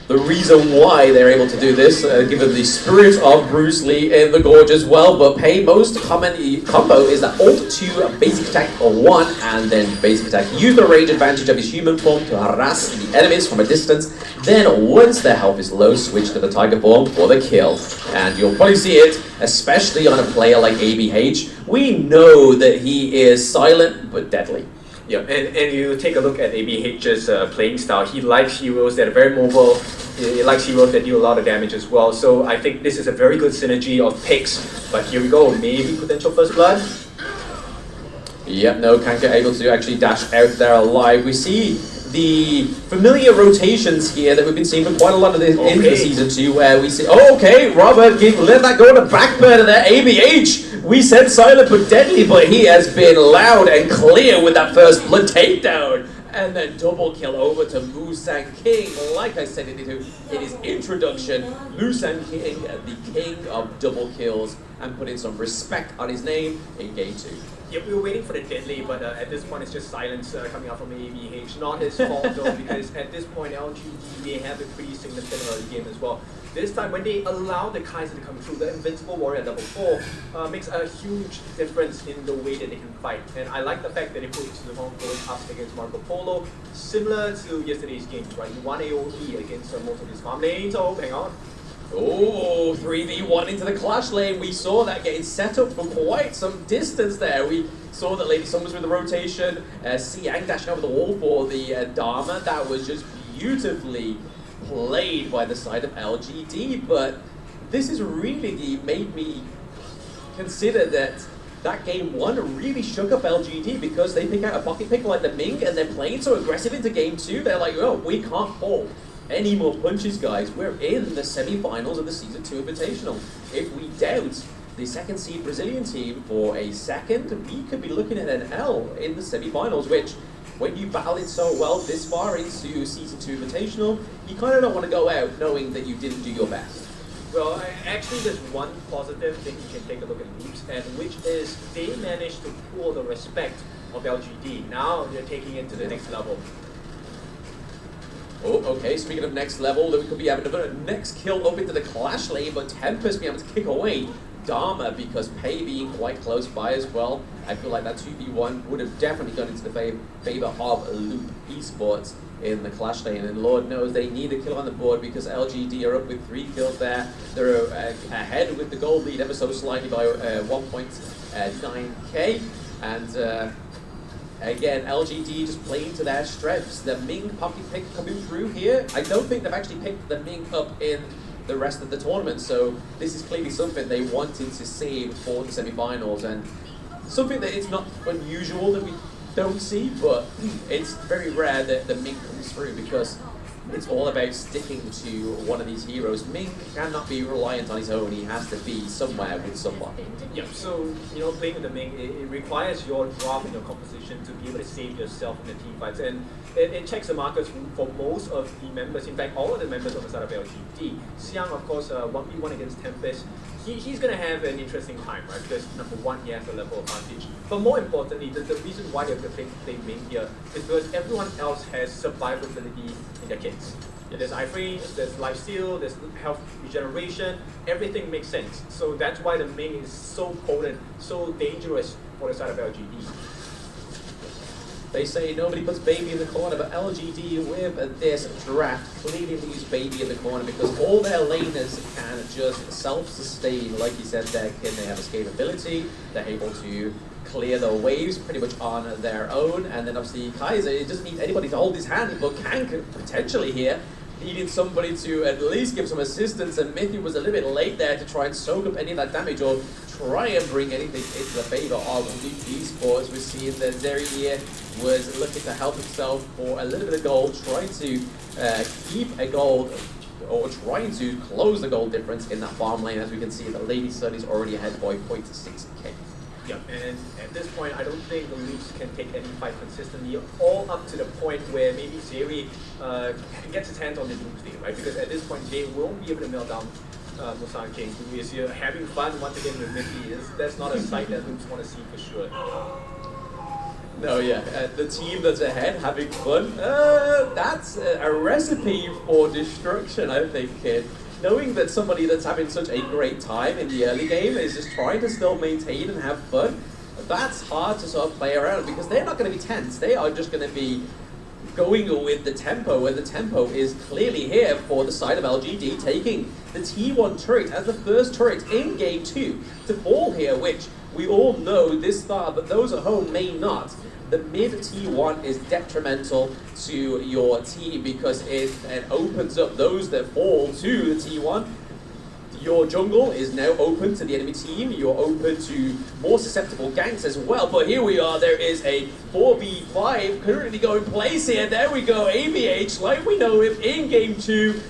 the reason why they're able to do this, given the spirit of Bruce Lee in the Gorge as well. But Pei, most common combo is that Alt 2 basic attack 1 and then basic attack. Use the range advantage of his human form to harass the enemies from a distance. Then once their health is low, switch to the tiger form for the kill. And you'll probably see it, especially on a player like ABH. We know that he is silent but deadly. Yeah, and you take a look at ABH's playing style. He likes heroes that are very mobile. He likes heroes that do a lot of damage as well. So I think this is a very good synergy of picks. But here we go, maybe potential first blood. Yep, no, Kanka able to actually dash out there alive. We see the familiar rotations here that we've been seeing for quite a lot of this in the season 2, where we see, oh, okay, Robert, let that go to back burner there, ABH. We said silent but deadly, but he has been loud and clear with that first blood takedown. And then double kill over to Musang King. Like I said in his introduction, Musang King, the king of double kills, and putting some respect on his name in game 2. Yeah, we were waiting for the deadly, but at this point it's just silence coming out from ABH. Not his fault though, because at this point LGD, they have a pretty significant early game as well. This time when they allow the Kaiser to come through, the Invincible Warrior at level 4 makes a huge difference in the way that they can fight. And I like the fact that they put Suzuhong going up against Marco Polo, similar to yesterday's games, right? You won AOE against most of these farm lanes. Oh, hang on. Oh, 3v1 into the clash lane. We saw that getting set up for quite some distance there. We saw that Lady Sun was with the rotation. Siang dashing over the wall for the Dharma. That was just beautifully played by the side of LGD. But this has really made me consider that game 1 really shook up LGD, because they pick out a pocket pick like the Ming and they're playing so aggressive into game 2. They're like, oh, we can't fall any more punches, guys. We're in the semi-finals of the Season 2 Invitational. If we doubt the second seed Brazilian team for a second, we could be looking at an L in the semi-finals, which, when you battle it so well this far into Season 2 Invitational, you kind of don't want to go out knowing that you didn't do your best. Well, actually there's one positive thing you can take a look at Loops, and which is they managed to pull the respect of LGD. Now they're taking it to the next level. Oh, okay, speaking of next level, we could be having another next kill up into the clash lane, but Tempest being able to kick away Dharma, because Pei being quite close by as well. I feel like that 2v1 would have definitely gone into the favor of Loop Esports in the clash lane, and Lord knows they need a kill on the board, because LGD are up with 3 kills there. They're ahead with the gold lead ever so slightly by 1.9k, and again, LGD just playing to their strengths. The Ming pocket pick coming through here. I don't think they've actually picked the Ming up in the rest of the tournament, so this is clearly something they wanted to save for the semi-finals, and something that it's not unusual that we don't see, but it's very rare that the Ming comes through, because it's all about sticking to one of these heroes. Ming cannot be reliant on his own. He has to be somewhere with someone. Yeah, so, playing with the Ming, it requires your drop in your composition to be able to save yourself in the team fights. And it checks the markers for most of the members, in fact, all of the members of the side of LGD. Xiang, of course, 1v1 against Tempest. He's going to have an interesting time, right? Because number 1, he has a level advantage. But more importantly, the reason why they're going to play Ming here is because everyone else has survivability in their kits. There's iframes, there's lifesteal, there's health regeneration, everything makes sense. So that's why the Ming is so potent, so dangerous for the side of LGD. They say nobody puts Baby in the corner, but LGD with this draft clearly leaves Baby in the corner, because all their laners can just self-sustain. Like you said there, Kin, they have escapability, they're able to clear the waves pretty much on their own, and then obviously Kaiser, it doesn't need anybody to hold his hand, but Kang could potentially here needed somebody to at least give some assistance, and Mithy was a little bit late there to try and soak up any of that damage or try and bring anything into the favor of Loop Esports. We're seeing that Zeri here was looking to help himself for a little bit of gold, trying to keep a gold, or trying to close the gold difference in that farm lane. As we can see, the Lady Sun is already ahead by 0.6k. Yeah, and at this point, I don't think the Loops can take any fight consistently, all up to the point where maybe Zeri gets his hands on the Loops thing, right? Because at this point, they won't be able to melt down Musang King, who is here having fun once again with Mickey. That's not a sight that Loops want to see for sure. No, yeah, the team that's ahead having fun, that's a recipe for destruction, I think, kid. Knowing that somebody that's having such a great time in the early game is just trying to still maintain and have fun, that's hard to sort of play around because they're not going to be tense. They are just going to be going with the tempo, and the tempo is clearly here for the side of LGD, taking the T1 turret as the first turret in Game 2 to fall here, which we all know this far, but those at home may not. The mid T1 is detrimental to your team because it opens up those that fall to the T1. Your jungle is now open to the enemy team. You're open to more susceptible ganks as well. But here we are. There is a 4v5 currently going place here. There we go. ABH, like we know him in Game 2,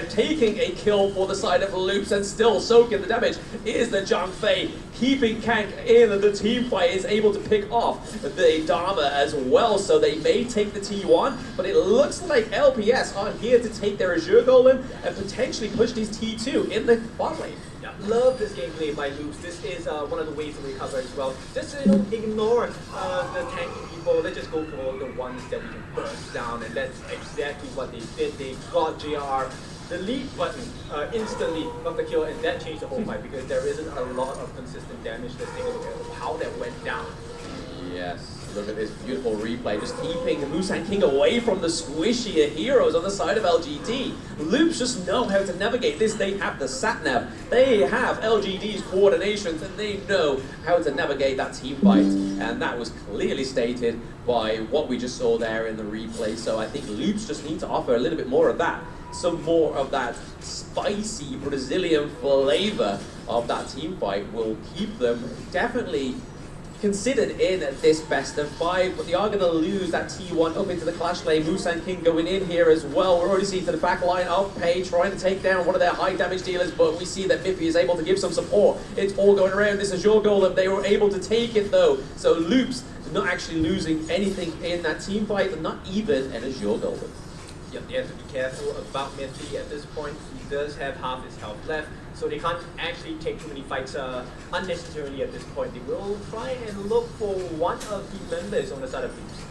taking a kill for the side of Loops and still soaking the damage. Is the Zhang Fei keeping Kank in. The team fight is able to pick off the Dharma as well. So they may take the T1, but it looks like LPS are here to take their Azure Golem and potentially push these T2 in the bot lane. Yeah, love this gameplay by Loops. This is one of the ways to recover as well. Just ignore the tanky people. Let's just go for the ones that we can burst down, and that's exactly what they did. They got JR the lead button instantly got the kill, and that changed the whole fight because there isn't a lot of consistent damage. Let's take a look at how that went down. Yes, look at this beautiful replay, just keeping Musang King away from the squishier heroes on the side of LGD. Loops just know how to navigate this. They have the sat-nav, they have LGD's coordinations, and they know how to navigate that team fight. And that was clearly stated by what we just saw there in the replay. So I think Loops just need to offer a little bit more of that. Some more of that spicy Brazilian flavor of that team fight will keep them definitely considered in this best of 5, but they are going to lose that T1 up into the clash lane. Musang King going in here as well. We're already seeing to the back line of Pei trying to take down one of their high damage dealers, but we see that Miffy is able to give some support. It's all going around. This is your Golem. They were able to take it though. So Loops not actually losing anything in that team fight, not even an Azure Golem. Yep, they have to be careful about Miffy at this point. He does have half his health left, so they can't actually take too many fights unnecessarily at this point. They will try and look for one of the members on the side of Loops.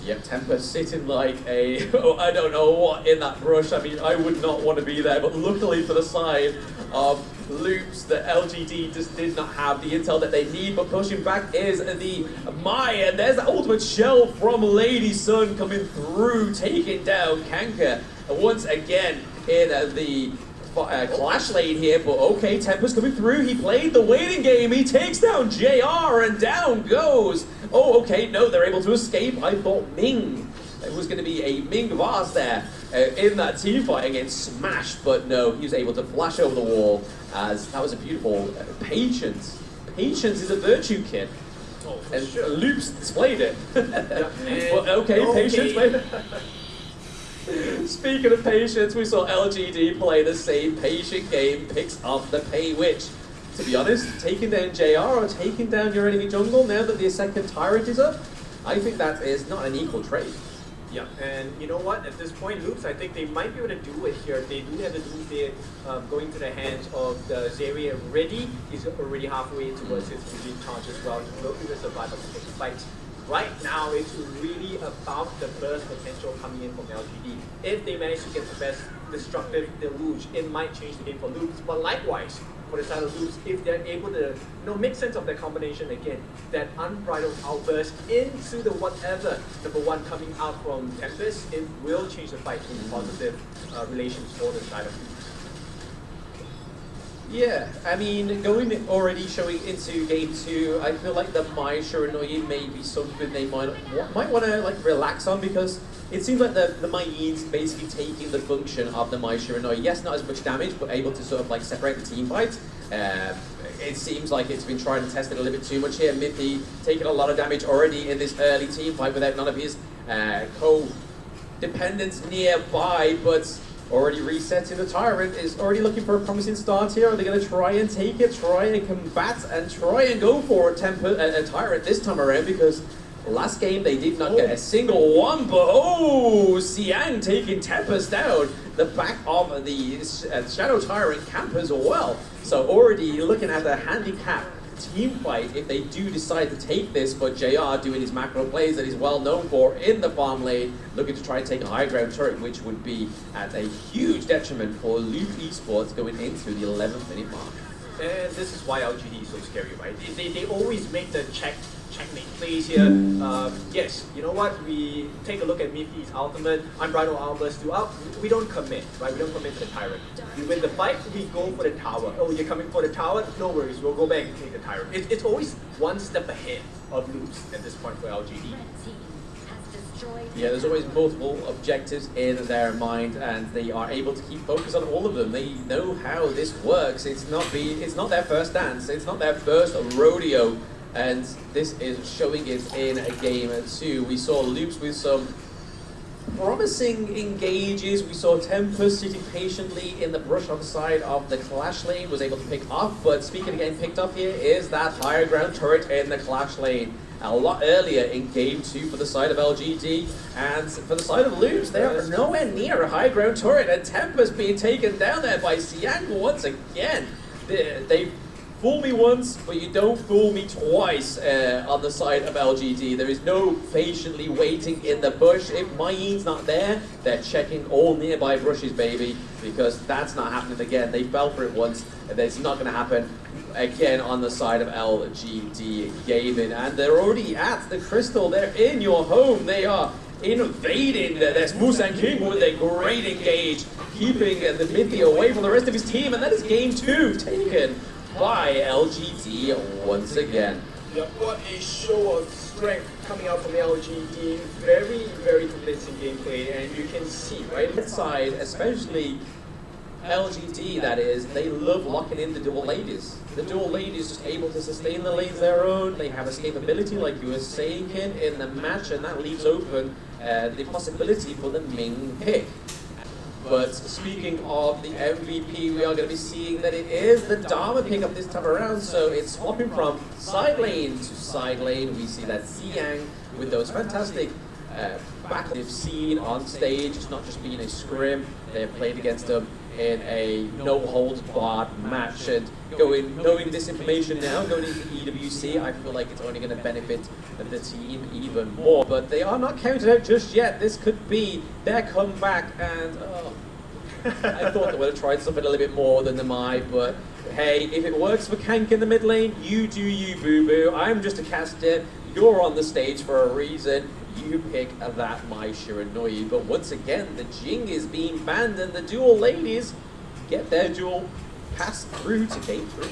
Yep, Tempest sitting like a, I don't know what in that brush. I mean, I would not want to be there, but luckily for the side of Loops, the LGD just did not have the intel that they need, but pushing back is the Mai, and there's the ultimate shell from Lady Sun coming through, taking down Kanka once again in the clash lane here, but okay, Tempest coming through. He played the waiting game. He takes down JR, and down goes. Oh, okay, no, they're able to escape. I thought Ming. It was going to be a Ming Vaz there in that team fight against Smash, but no, he was able to flash over the wall as that was a beautiful patience. Patience is a virtue, kid. Oh, and sure. Loops displayed it. Yeah, well, okay, patience, wait. Speaking of patience, we saw LGD play the same patient game, picks up the Pei, which, to be honest, taking down JR or taking down your enemy jungle now that the second tyrant is up, I think that is not an equal trade. Yeah, and you know what? At this point, Loops, I think they might be able to do it here. They do have the Doomsday going to the hands of the Zarya already. He's already halfway towards his elite charge as well. He will be the survivor to take the fight. Right now, it's really about the burst potential coming in from LGD. If they manage to get the best destructive deluge, it might change the game for Loops. But likewise, for the side of Loops, if they're able to make sense of that combination again, that unbridled outburst into the whatever number one coming out from Tempest, it will change the fight to positive relations for the side of Loops. Yeah, I mean, already showing into game 2, I feel like the Mai Shiranui may be something they might want to like relax on, because it seems like the Mai Yin's basically taking the function of the Mai Shiranui. Yes, not as much damage, but able to sort of like separate the team fights. It seems like it's been trying to test it a little bit too much here. Miffy taking a lot of damage already in this early team fight without none of his co-dependents nearby, but already resetting. The Tyrant is already looking for a promising start here. Are they going to try and take it, try and combat, and try and go for a Tyrant this time around? Because last game they did not get a single one, but Xiang taking Tempest down the back of the Shadow Tyrant camp as well. So already looking at the handicap team fight if they do decide to take this, but JR doing his macro plays that he's well known for in the farm lane, looking to try and take a high ground turret, which would be at a huge detriment for Loop Esports going into the 11th minute mark. And this is why LGD is so scary, right? They always make the checkmate plays here. Yes, you know what? We take a look at Miffy's ultimate, Unbridled Outburst to up. We don't commit, right? We don't commit to the Tyrant. We win the fight, we go for the tower. Oh, you're coming for the tower? No worries, we'll go back and take the Tyrant. It's always one step ahead of Loops at this point for LGD. Yeah, there's always multiple objectives in their mind, and they are able to keep focus on all of them. They know how this works. It's not their first dance. It's not their first rodeo, and this is showing it in a game 2. We saw Loops with some promising engages. We saw Tempest sitting patiently in the brush on the side of the Clash lane, was able to pick off, but speaking of getting picked off here is that higher ground turret in the Clash lane. A lot earlier in game 2 for the side of LGD, and for the side of Loops, they are nowhere near a high ground turret, and Tempest being taken down there by Siang once again. They fool me once, but you don't fool me twice on the side of LGD. There is no patiently waiting in the bush. If Mayin's not there, they're checking all nearby brushes, baby, because that's not happening again. They fell for it once, and it's not going to happen again on the side of LGD Gaming. And they're already at the Crystal. They're in your home. They are invading. There's Musang King with a great engage, keeping the Miffy away from the rest of his team, and that is game 2 taken by LGD once again. Yeah, what a show of strength coming out from LGD. Very, very convincing gameplay, and you can see, right? That side, especially LGD, that is, they love locking in the dual ladies. The dual ladies just able to sustain the lanes their own. They have escapability, like you were saying, Ken, in the match, and that leaves open the possibility for the Ming pick. But speaking of the MVP, we are going to be seeing that it is the Dharma pickup this time around. So it's swapping from side lane to side lane. We see that Siang with those fantastic battles they've seen on stage. It's not just being a scrim. They have played against them in a no-holds-barred match. And knowing this information now, going into EWC, I feel like it's only going to benefit the team even more. But they are not counted out just yet. This could be their comeback, and I thought they would have tried something a little bit more than the Mai, but hey, if it works for Kank in the mid lane, you do you, boo-boo. I'm just a caster. You're on the stage for a reason. You pick that Mai Shiranui. But once again, the Jing is being banned, and the dual ladies get their duel passed through to game 3.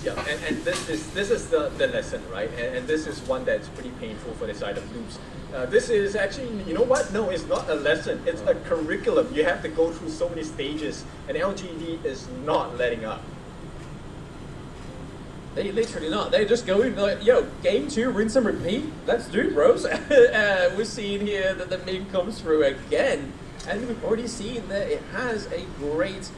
Yeah, and this is the lesson, right? And this is one that's pretty painful for the side of Loops. This is actually, you know what? No, it's not a lesson. It's a curriculum. You have to go through so many stages, and LGD is not letting up. They literally not. They're just going like, yo, game 2, rinse and repeat. Let's do it, bros. We're seeing here that the Ming comes through again, and we've already seen that it has a great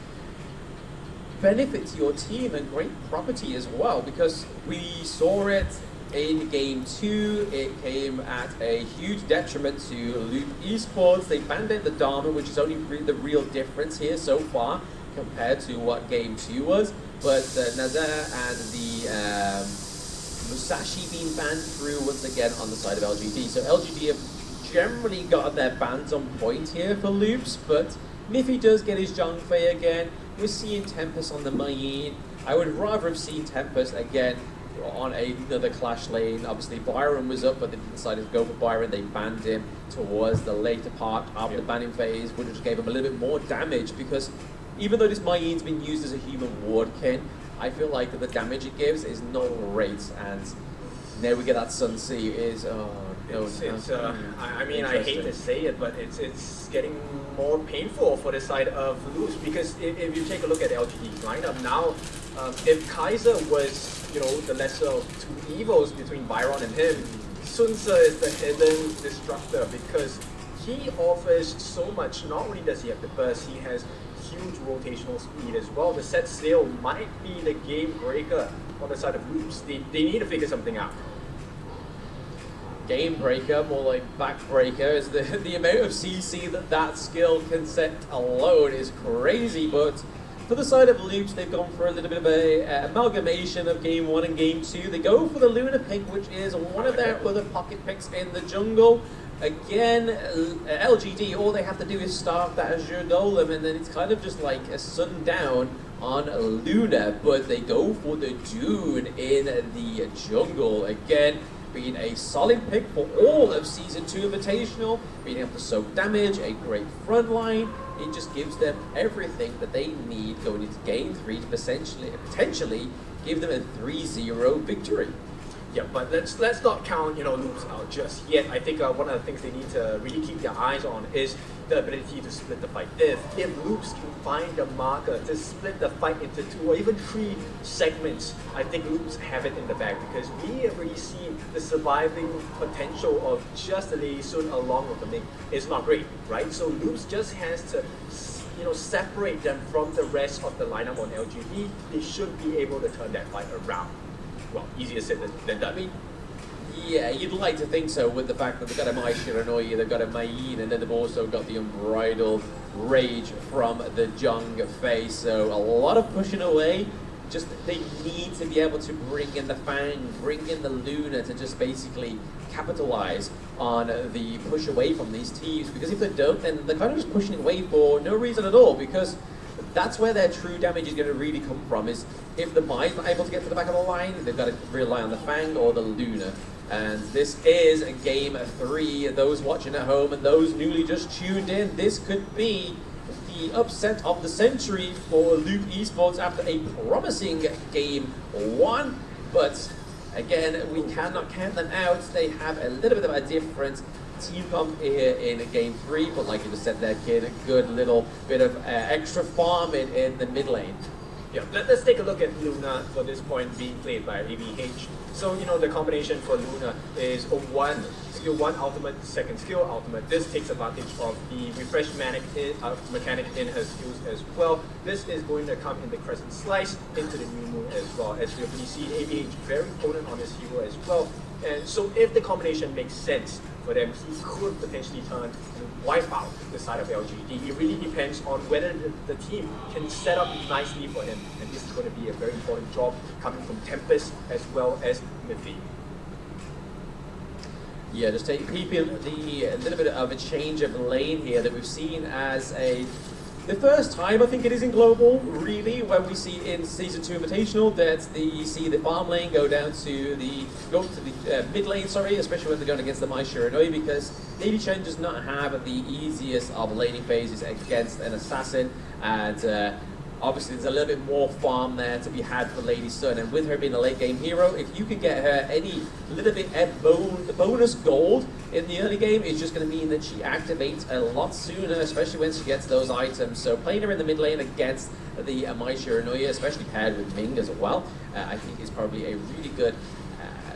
benefit to your team and great property as well, because we saw it in game 2. It came at a huge detriment to Loop Esports. They banned out the Dharma, which is only the real difference here so far compared to what game 2 was. But Nazar and the Musashi being banned through once again on the side of LGD. So LGD have generally got their bans on point here for Loops, but Miffy does get his Zhangfei again. We're seeing Tempest on the Mayin. I would rather have seen Tempest again on another Clash lane. Obviously Byron was up, but they decided to go for Byron. They banned him towards the later part of the banning phase, which just gave him a little bit more damage, because even though this Mayin's been used as a human ward, Ken, I feel like the damage it gives is not great, and now we get that Sun Sea is I mean, I hate to say it, but it's getting more painful for the side of Loops, because if you take a look at LGD's lineup now, if Kaiser was, you know, the lesser of two evils between Byron and him, Sun Ce is the hidden destructor, because he offers so much. Not only does he have the burst, he has huge rotational speed as well. The set sail might be the game breaker on the side of Loops. They need to figure something out. Game breaker, more like backbreaker, is the amount of CC that skill can set alone is crazy. But For the side of Loops, they've gone for a little bit of a amalgamation of game 1 and game 2. They go for the Luna pick, which is one of their other pocket picks in the jungle. Again, LGD, all they have to do is start that Azure Golem, and then it's kind of just like a sundown on Luna, but they go for the Dune in the jungle. Again, being a solid pick for all of Season 2 Invitational, being able to soak damage, a great front line. It just gives them everything that they need going into Game 3 to potentially give them a 3-0 victory. Yeah, but let's not count Loops out just yet. I think one of the things they need to really keep their eyes on is the ability to split the fight. If Loops can find the marker to split the fight into 2 or even 3 segments, I think Loops have it in the bag, because we have already seen the surviving potential of just the Lady Sun along with the Ming is not great, right? So Loops just has to separate them from the rest of the lineup on LGD. They should be able to turn that fight around. Well, easier said than done. I mean, yeah, you'd like to think so, with the fact that they've got a Mai Shiranui, they've got a Mayin, and then they've also got the Unbridled Rage from the Jung face. So a lot of pushing away. Just they need to be able to bring in the Fang, bring in the Luna to just basically capitalize on the push away from these teams. Because if they don't, then they're kind of just pushing away for no reason at all. Because that's where their true damage is going to really come from, is if the Mai's not able to get to the back of the line, they've got to rely on the Fang or the Luna. And this is Game 3. Those watching at home and those newly just tuned in, this could be the upset of the century for Loop Esports after a promising Game 1. But again, we cannot count them out. They have a little bit of a different team comp here in Game 3, but like you just said there, kid, a good little bit of extra farming in the mid lane. Yeah, let's take a look at Luna for this point being played by ABH. So, the combination for Luna is a 1 skill 1 ultimate, 2nd skill ultimate. This takes advantage of the refresh mechanic in her skills as well. This is going to come in the Crescent Slice into the New Moon as well. As we already see, ABH very potent on this hero as well. And so if the combination makes sense for them, he could potentially turn and wipe out the side of LGD. It really depends on whether the team can set up nicely for him. And this is going to be a very important job coming from Tempest as well as Miffy. Yeah, just keeping a little bit of a change of lane here that we've seen as the first time, I think it is in Global, really, when we see in Season 2 Invitational that you see the farm lane go to the mid lane, especially when they're going against the Mai Shiranui, because Lady Chen does not have the easiest of laning phases against an assassin, and obviously there's a little bit more farm there to be had for Lady Sun, and with her being a late game hero, if you could get her any little bit of bonus gold in the early game, it's just going to mean that she activates a lot sooner, especially when she gets those items. So playing her in the mid lane against the Mai Shiranui, especially paired with Ming as well, I think is probably a really good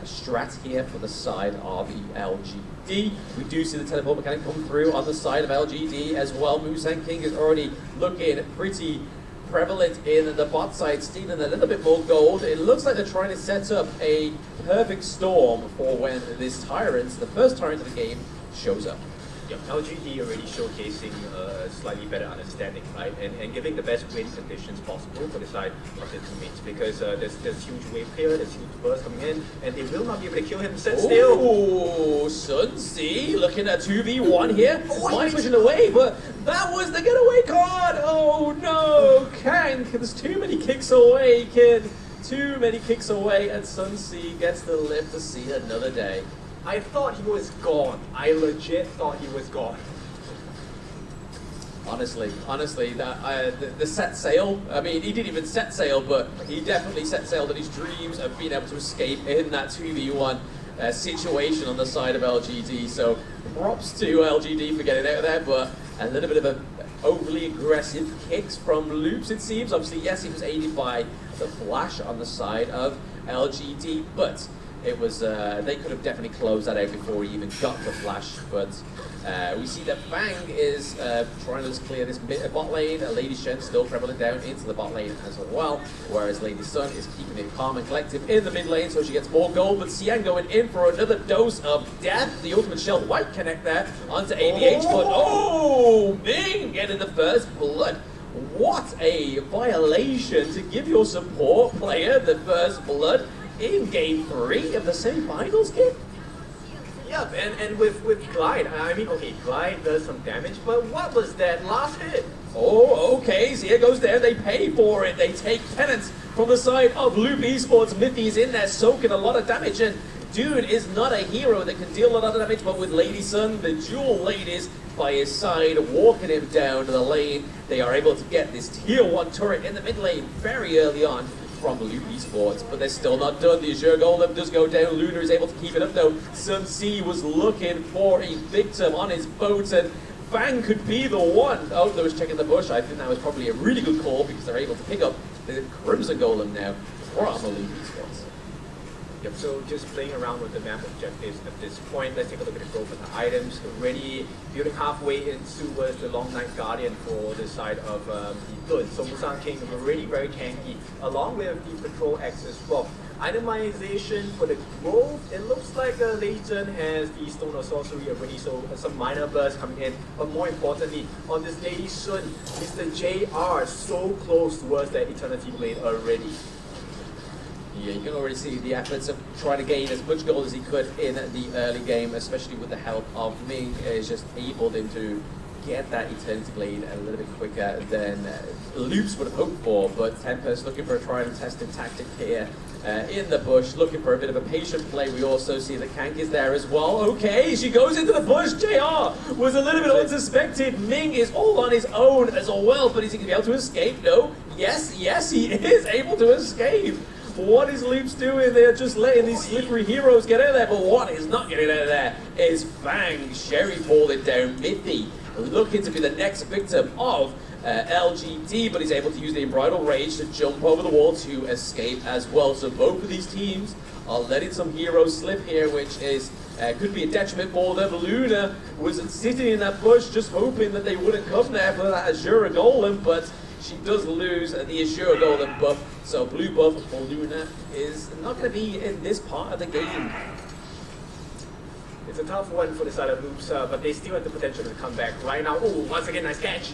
strat here for the side of the LGD. We do see the teleport mechanic come through on the side of LGD as well. Musang King is already looking pretty prevalent in the bot side, stealing a little bit more gold. It looks like they're trying to set up a perfect storm for when this Tyrant, the first Tyrant of the game, shows up. Yeah, LGD already showcasing a slightly better understanding, right? And giving the best win conditions possible for the side of their teammates, because there's huge wave clear, there's huge burst coming in, and they will not be able to kill him set still. Oh, Sun C looking at 2v1 here. Mine pushing away, but that was the getaway card. Oh no, Kank, there's too many kicks away, kid. Too many kicks away, and Sun C gets to live to see another day. I thought he was gone. I legit thought he was gone. Honestly, the set sail, I mean, he didn't even set sail, but he definitely set sail on his dreams of being able to escape in that 2v1 situation on the side of LGD. So props to LGD for getting out of there, but a little bit of a overly aggressive kicks from Loops, it seems. Obviously, yes, he was aided by the flash on the side of LGD, but it was, they could have definitely closed that out before he even got the flash, but we see that Fang is trying to just clear this bot lane. Lady Shen still prevalent down into the bot lane as well, whereas Lady Sun is keeping it calm and collective in the mid lane, so she gets more gold, but Xian going in for another dose of death. The ultimate shell white connect there onto ABH, but oh, Ming getting the first blood What a violation to give your support player the first blood in Game 3 of the semi-finals game. Yep, and with Glide, I mean, okay, Glide does some damage, but what was that last hit? Oh, okay, so here goes there, they pay for it, they take penance from the side of Loop Esports. Mithy's in there soaking a lot of damage, and dude is not a hero that can deal a lot of damage, but with Lady Sun, the dual ladies by his side, walking him down to the lane, they are able to get this tier 1 turret in the mid lane very early on from Loop Esports, but they're still not done. The Azure Golem does go down. Luna is able to keep it up though. Sun C was looking for a victim on his boat, and Fang could be the one. Oh, they was checking the bush. I think that was probably a really good call because they're able to pick up the Crimson Golem now from Loop Esports. Yep, so just playing around with the map objectives at this point. Let's take a look at the growth of the items. Already building halfway into the Long Night Guardian for the side of the Dun. So Musang King already very tanky, along with the Patrol X as well. Itemization for the growth, it looks like Leighton has the Stone of Sorcery already, so some minor bursts coming in. But more importantly, on this Lady Sun, Mr. JR so close towards that Eternity Blade already. Yeah, you can already see the efforts of trying to gain as much gold as he could in the early game, especially with the help of Ming, is just able to get that Eternity Blade a little bit quicker than Loops would have hoped for. But Tempest looking for a tried and tested tactic here in the bush, looking for a bit of a patient play. We also see that Kank is there as well. Okay, she goes into the bush. JR was a little bit unsuspected. Ming is all on his own as well, but is he going to be able to escape? No. Yes, he is able to escape. What is Loops doing? They're just letting these slippery heroes get out of there, but what is not getting out of there is Fang. Sherry pulled it down. Mithy looking to be the next victim of LGD, but he's able to use the Unbridled Rage to jump over the wall to escape as well. So both of these teams are letting some heroes slip here, which is could be a detriment for them. Luna was sitting in that bush just hoping that they wouldn't come there for that Azure Golem, but she does lose the Azure Golem buff, so blue buff for Luna is not going to be in this part of the game. It's a tough one for the side of Loops, but they still have the potential to come back right now. Oh, once again, nice catch.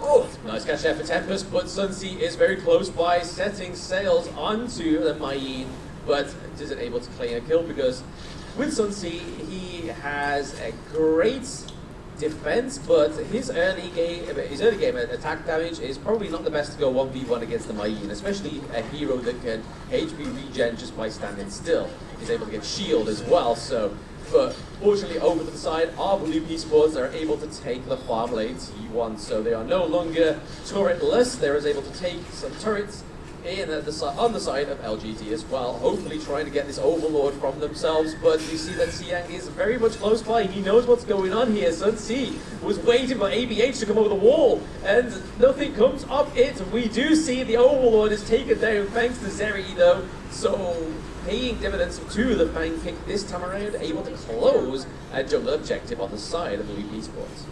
Oh, nice catch there for Tempest, but Sunsea is very close by, setting sails onto the Mayin, but isn't able to claim a kill because with Sunsea, he has a great defense, but his early game attack damage is probably not the best to go 1v1 against the Mayin, especially a hero that can HP regen just by standing still. He's able to get shield as well, so. But fortunately, over to the side of Blue Esports, they're able to take the farm lane T1, so they are no longer turretless. They're able to take some turrets in on the side of LGD as well, hopefully trying to get this Overlord from themselves, but we see that Siang is very much close by. He knows what's going on here. Sun C was waiting for ABH to come over the wall, and nothing comes of it. We do see the Overlord is taken down thanks to Zeri though, so paying dividends to the Fang kick this time around, able to close a jungle objective on the side of Blue Esports.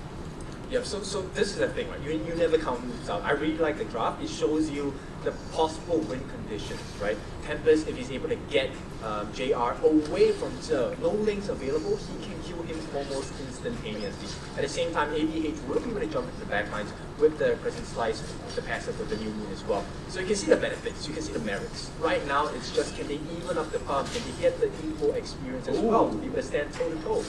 Yeah, so this is the thing, right? You never count moves out. I really like the draft. It shows you the possible win conditions, right? Tempest, if he's able to get JR away from Zhe, no links available, he can kill him almost instantaneously. At the same time, ABH will be able to jump into the backlines with the Crescent Slice, the passive with the new moon as well. So you can see the benefits, you can see the merits. Right now, it's just can they even up the pump, can they get the equal experience as well to be able to stand toe-to-toe.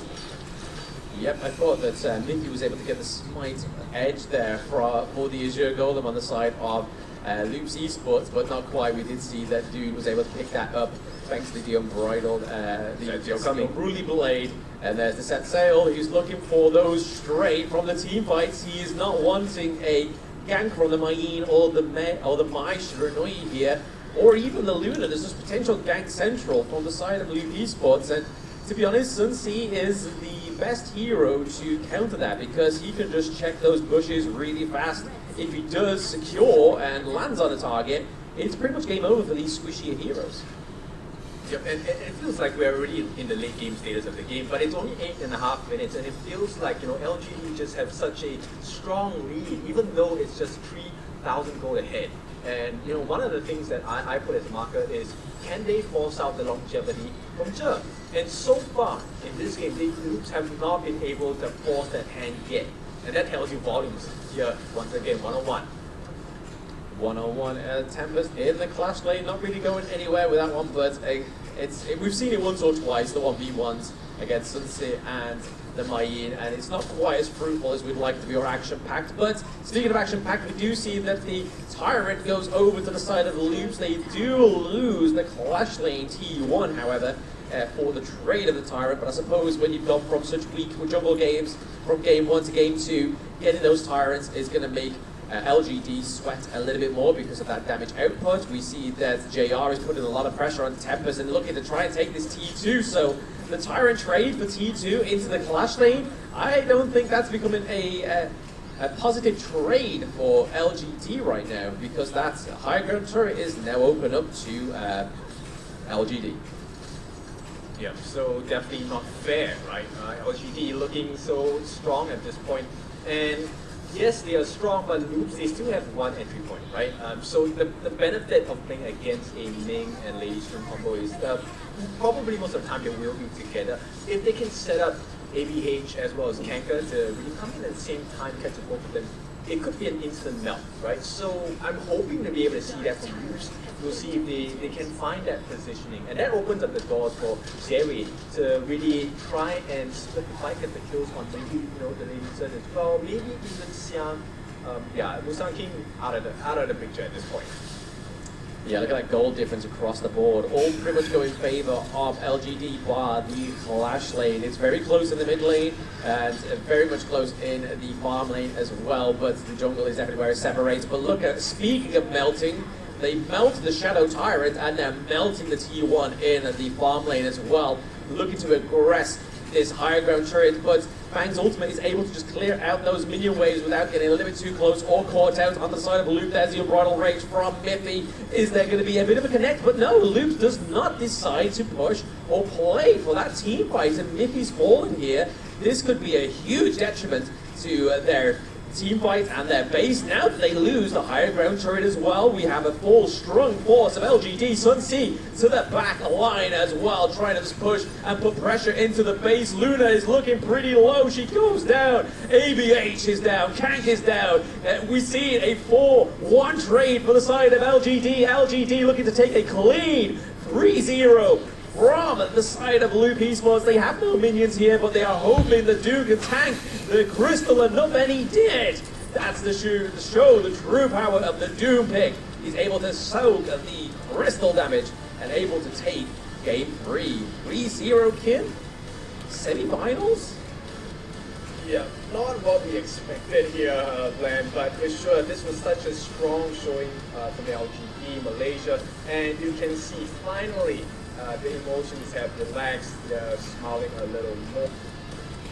Yep, I thought that Mickey was able to get the smite edge there for the Azure Golem on the side of Loops Esports, but not quite. We did see that dude was able to pick that up thanks to the Unbridled, the Unruly Blade. And there's the set sail. He's looking for those straight from the team fights. He is not wanting a gank from the Mayin or the Mai Shiranui here, or even the Luna. There's this potential gank central from the side of Loop Esports, and to be honest, Sunsea is the best hero to counter that because he can just check those bushes really fast. If he does secure and lands on a target, it's pretty much game over for these squishier heroes. Yep, and it feels like we're already in the late game status of the game, but it's only 8.5 minutes, and it feels like, you know, LGD just have such a strong lead, even though it's just 3,000 gold ahead. And, you know, one of the things that I put as a marker is, can they force out the longevity from Zhe? And so far, in this game, the Loops have not been able to force that hand yet. And that tells you volumes here, once again, 101. 101 Tempest in the clash lane, not really going anywhere with that one, but we've seen it once or twice, the 1v1s against Sunset and the Mayin, and it's not quite as fruitful as we'd like to be or action-packed. But speaking of action-packed, we do see that the Tyrant goes over to the side of the Loops. They do lose the clash lane T1, however, for the trade of the Tyrant, but I suppose when you've gone from such weak jungle games, from game 1 to game 2, getting those Tyrants is going to make LGD sweat a little bit more because of that damage output. We see that JR is putting a lot of pressure on Tempest and looking to try and take this T2, so the Tyrant trade for T2 into the clash lane, I don't think that's becoming a positive trade for LGD right now, because that high ground turret is now open up to LGD. Yeah, so definitely not fair, right? LGD looking so strong at this point. And yes, they are strong, but Loops, they still have one entry point, right? So the benefit of playing against a Ming and Lady String combo is probably most of the time they will be together. If they can set up ABH as well as Kanka to really come in at the same time, catch both of them, it could be an instant melt, right? So I'm hoping to be able to see that from Loops. We'll see if they can find that positioning. And that opens up the doors for Zeri to really try and split the fight, get the kills on maybe, the Lady Sun as well. Maybe even Xiang, Musang King out of the picture at this point. Yeah, look at that gold difference across the board. All pretty much go in favor of LGD bar the clash lane. It's very close in the mid lane and very much close in the farm lane as well, but the jungle is definitely where it separates. But look at, speaking of melting, they melted the Shadow Tyrant and they're melting the T1 in the farm lane as well, looking to aggress this higher ground turret, but Fang's ultimate is able to just clear out those minion waves without getting a little bit too close or caught out on the side of Loop. There's the Unbridled Rage from Miffy. Is there going to be a bit of a connect? But no, Loop does not decide to push or play for that team fight, and Miffy's fallen here. This could be a huge detriment to their team fight and their base. Now that they lose the higher ground turret as well, we have a full strong force of LGD. Sun C to the back line as well, trying to just push and put pressure into the base. Luna is looking pretty low. She goes down. ABH is down. Kank is down. We see a 4-1 trade for the side of LGD. LGD looking to take a clean 3-0 from the side of Loop Esports. They have no minions here, but they are hoping the Duke can tank the crystal enough, and he did. That's the show the true power of the Doom pick. He's able to soak the crystal damage and able to take game 3. 3-0 Kim? Semi-finals? Yeah, not what we expected here, Glenn, but for sure this was such a strong showing from the LGD Malaysia, and you can see finally the emotions have relaxed, they're smiling a little more.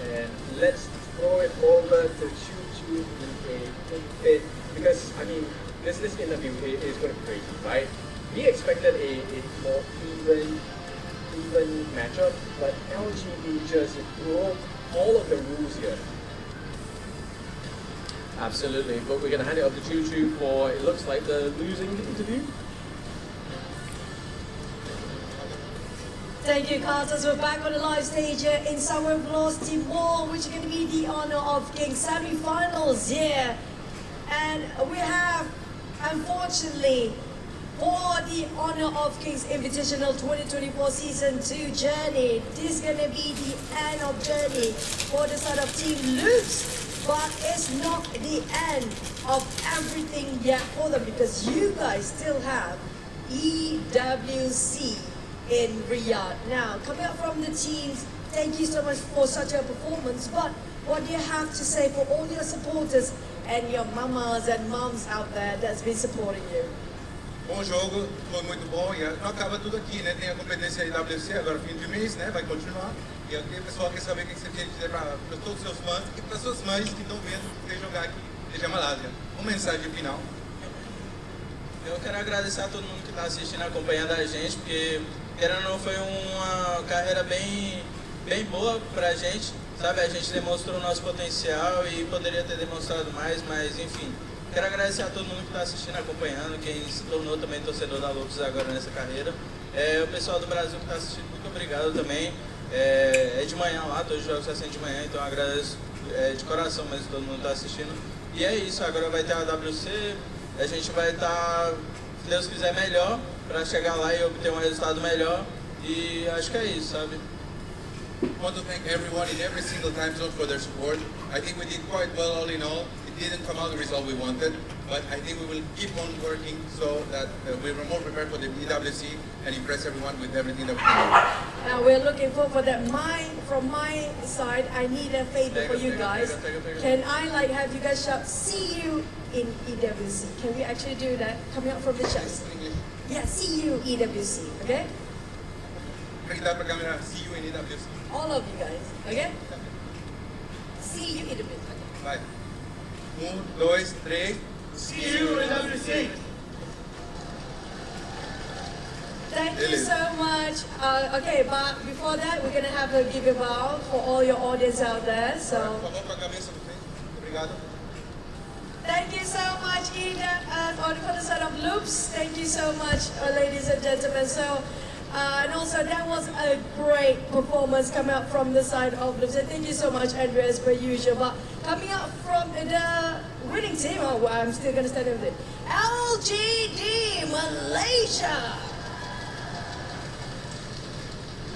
And let's throw it over to Choo Choo in a bit, because I mean, this interview is going to be crazy, right? We expected a more even matchup, but LGD just broke all of the rules here. Absolutely, but we're going to hand it over to Choo Choo for, it looks like, the losing interview. Thank you, Carlos. We're back on the live stage here in Summer Velocity Mall, which is going to be the Honor of Kings semi-finals here. And we have, unfortunately, for the Honor of Kings Invitational 2024 Season 2 journey, this is going to be the end of journey for the side of Team Loops. But it's not the end of everything yet for them, because you guys still have EWC in Riyadh. Now, coming up from the teams, thank you so much for such a performance, but what do you have to say for all your supporters and your mamas and moms out there that's been supporting you? Bom jogo, foi muito bom e não acaba tudo aqui, né? Tem a competência IWC agora fim de mês, né? Vai continuar. E aqui o pessoal quer saber o que você tem a dizer para todos os seus fãs e para suas mães que estão vendo você jogar aqui desde a Malásia. Uma mensagem final. Eu quero agradecer a todo mundo que está assistindo, acompanhando a gente, porque querendo ou não, foi uma carreira bem boa pra gente, sabe? A gente demonstrou o nosso potencial e poderia ter demonstrado mais, mas enfim. Quero agradecer a todo mundo que está assistindo, acompanhando, quem se tornou também torcedor da Lopes agora nessa carreira. O pessoal do Brasil que está assistindo, muito obrigado também. É de manhã lá, todos os jogos estão sendo de manhã, então eu agradeço de coração mesmo, todo mundo tá assistindo. E é isso, agora vai ter a WC, a gente vai estar, se Deus quiser, melhor para chegar lá e obter um resultado melhor. E acho que é isso, sabe? I want to thank everyone in every single time zone for their support. I think we did quite well all in all. It didn't come out the result we wanted, but I think we will keep on working so that we're more prepared for the EWC and impress everyone with everything that we can do. Now we're looking for that. From my side, I need a favor for you guys. Can I have you guys shout, see you in EWC? Can we actually do that? Coming out from the chest. Yeah, see you EWC, okay? Kita berkamera, see you in EWC. All of you guys, okay? See you EWC. Bye. 1, 2, 3. See you in WC. Thank you so much. Okay, but before that, we're gonna have a give a bow for all your audience out there. So. Por favor, com a cabeça no frente. Obrigado. Thank you so much, Eden, on the side of Loops. Thank you so much, ladies and gentlemen. So, and also that was a great performance coming out from the side of Loops. And thank you so much, Andrea, as per usual. But coming out from the winning team, oh, I'm still gonna stand with it. LGD Malaysia.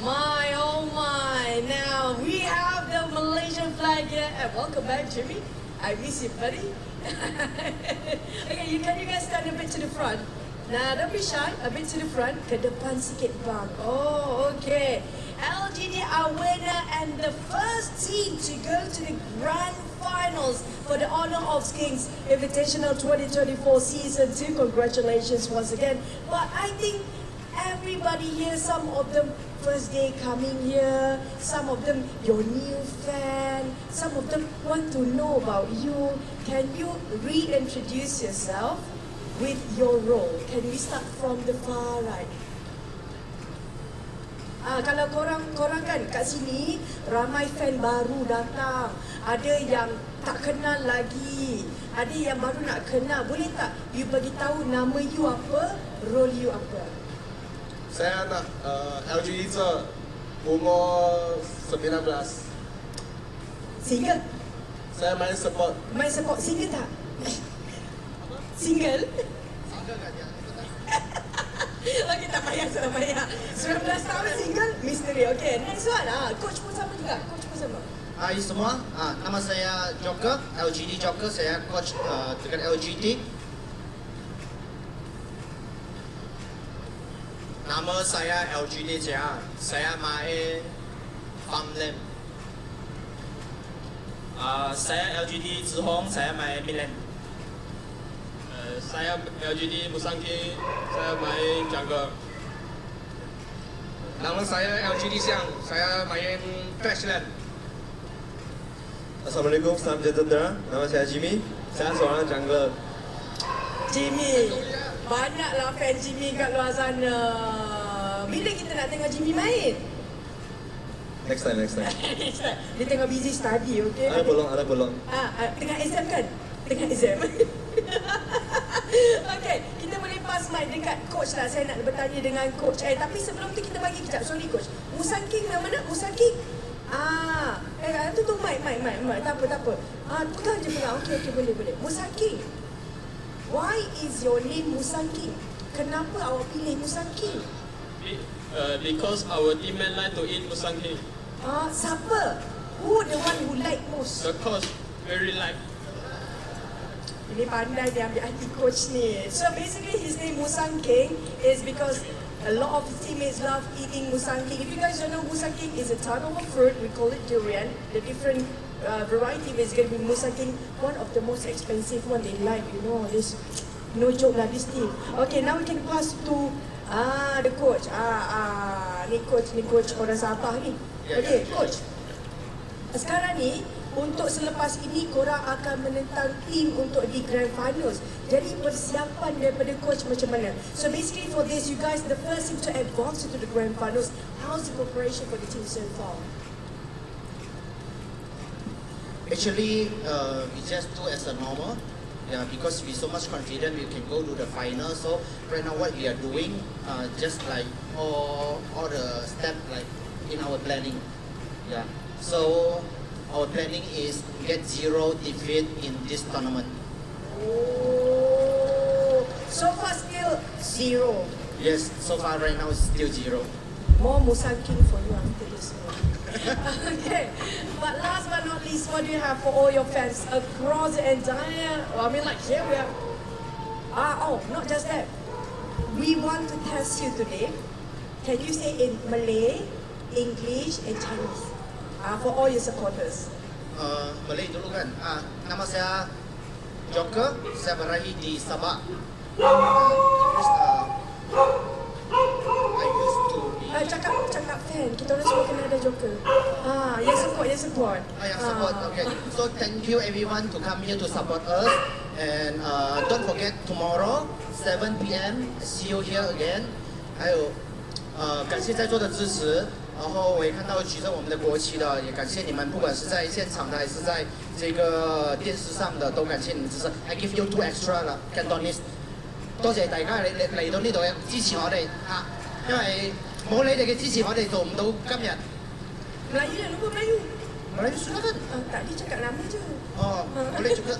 My, oh my. Now we have the Malaysian flag here. And welcome back, Jimmy. I miss you, buddy. Okay, you guys stand a bit to the front. Nah, don't be shy. A bit to the front. Ke depan sikit, bang. Oh, okay. LGD are winner and the first team to go to the grand finals for the Honor of Kings Invitational 2024 Season 2. Congratulations once again. But I think everybody here, some of them first day coming here, some of them your new fan, some of them want to know about you. Can you reintroduce yourself with your role? Can we start from the far right? Kalau korang kan kat sini ramai fan baru datang, ada yang tak kenal lagi, ada yang baru nak kenal. Boleh tak you bagi tahu nama you apa, role you apa? Saya anak LGD umur 19. Single? Saya main support. Main support single tak? Single? Okay, tak payah, tak payah. 19 tahun single, misteri. Okay, next one. Coach pun sama juga. Coach pun sama. Hai semua, nama saya Joker, LGD Joker. Saya coach dengan LGD. Nama saya LGD Jia. Saya main farmland. Saya LGD Zihong. Saya main midland. Saya LGD Musangki. Saya main jungle. Nama saya LGD Siang. Saya main flashland. Assalamualaikum, salam sejahtera. Nama saya Jimmy. Saya seorang jungler. Jimmy. Banyaklah fan Jimmy kat luar sana. Bila kita nak tengok Jimmy main? Next time. Dia tengah busy study, okay? Ada bolong. Tengah exam kan? Tengah exam. Okay, kita boleh pass mic dekat coach lah. Saya nak bertanya dengan coach. Tapi sebelum tu kita bagi kejap. Sorry coach. Musang King nama mana? Musang King? Tu mic. Tak apa. Tukar je pegang. Okay, boleh. Musang King. Why is your name Musang King? Kenapa awak pilih Musang King? Because our teammates like to eat Musang King. Siapa? Who the one who like most? The coach very like. Ini pandai dia ambil hati coach ni. So basically his name Musang King is because a lot of his teammates love eating Musang King. If you guys don't know, Musang King is a type of a fruit. We call it durian. The different variety is going to be Musang King. One of the most expensive one they like, you know. This no joke lah, this team. Okay, now we can pass to the coach. Ni coach orang Sabah ni. Okay, coach. Sekarang ni untuk selepas ini korang akan menentang tim untuk di Grand Finals. Jadi persiapan daripada coach macam mana? So basically for this, you guys the first team to advance into the Grand Finals. How's the preparation for the team so far? Actually, we just do as a normal. Yeah, because we so much confident we can go to the final. So right now what we are doing, just like all the steps like in our planning. Yeah. So our planning is get 0 defeat in this tournament. Oh, so far still 0. Yes, so far right now it's still 0. More Musang King for you after this one. Okay, but last but not least, what do you have for all your fans across the entire? Well, I mean, like here we have. Not just that. We want to test you today. Can you say in Malay, English, and Chinese? For all your supporters. Malay dulu kan. Nama saya Joker, saya berada di Sabah. I used to be. Cakap fan. Kita orang semua kena ada Joker. Yang support. Yang support. Okay. So thank you everyone to come here to support us. And don't forget tomorrow 7 p.m. see you here again. 还有感谢在座的支持，然后我也看到举着我们的国旗的，也感谢你们，不管是在现场的还是在这个电視上的，都感謝你們支持。I give you 2 extra 啦 Cantonese。多謝大家嚟到呢度嘅支持我哋嚇，因為冇你哋嘅支持，我哋做唔到今日。Melayu dah lupa Melayu. Melayu sudah kan? Tadi cakap lama je. Oh, boleh juga.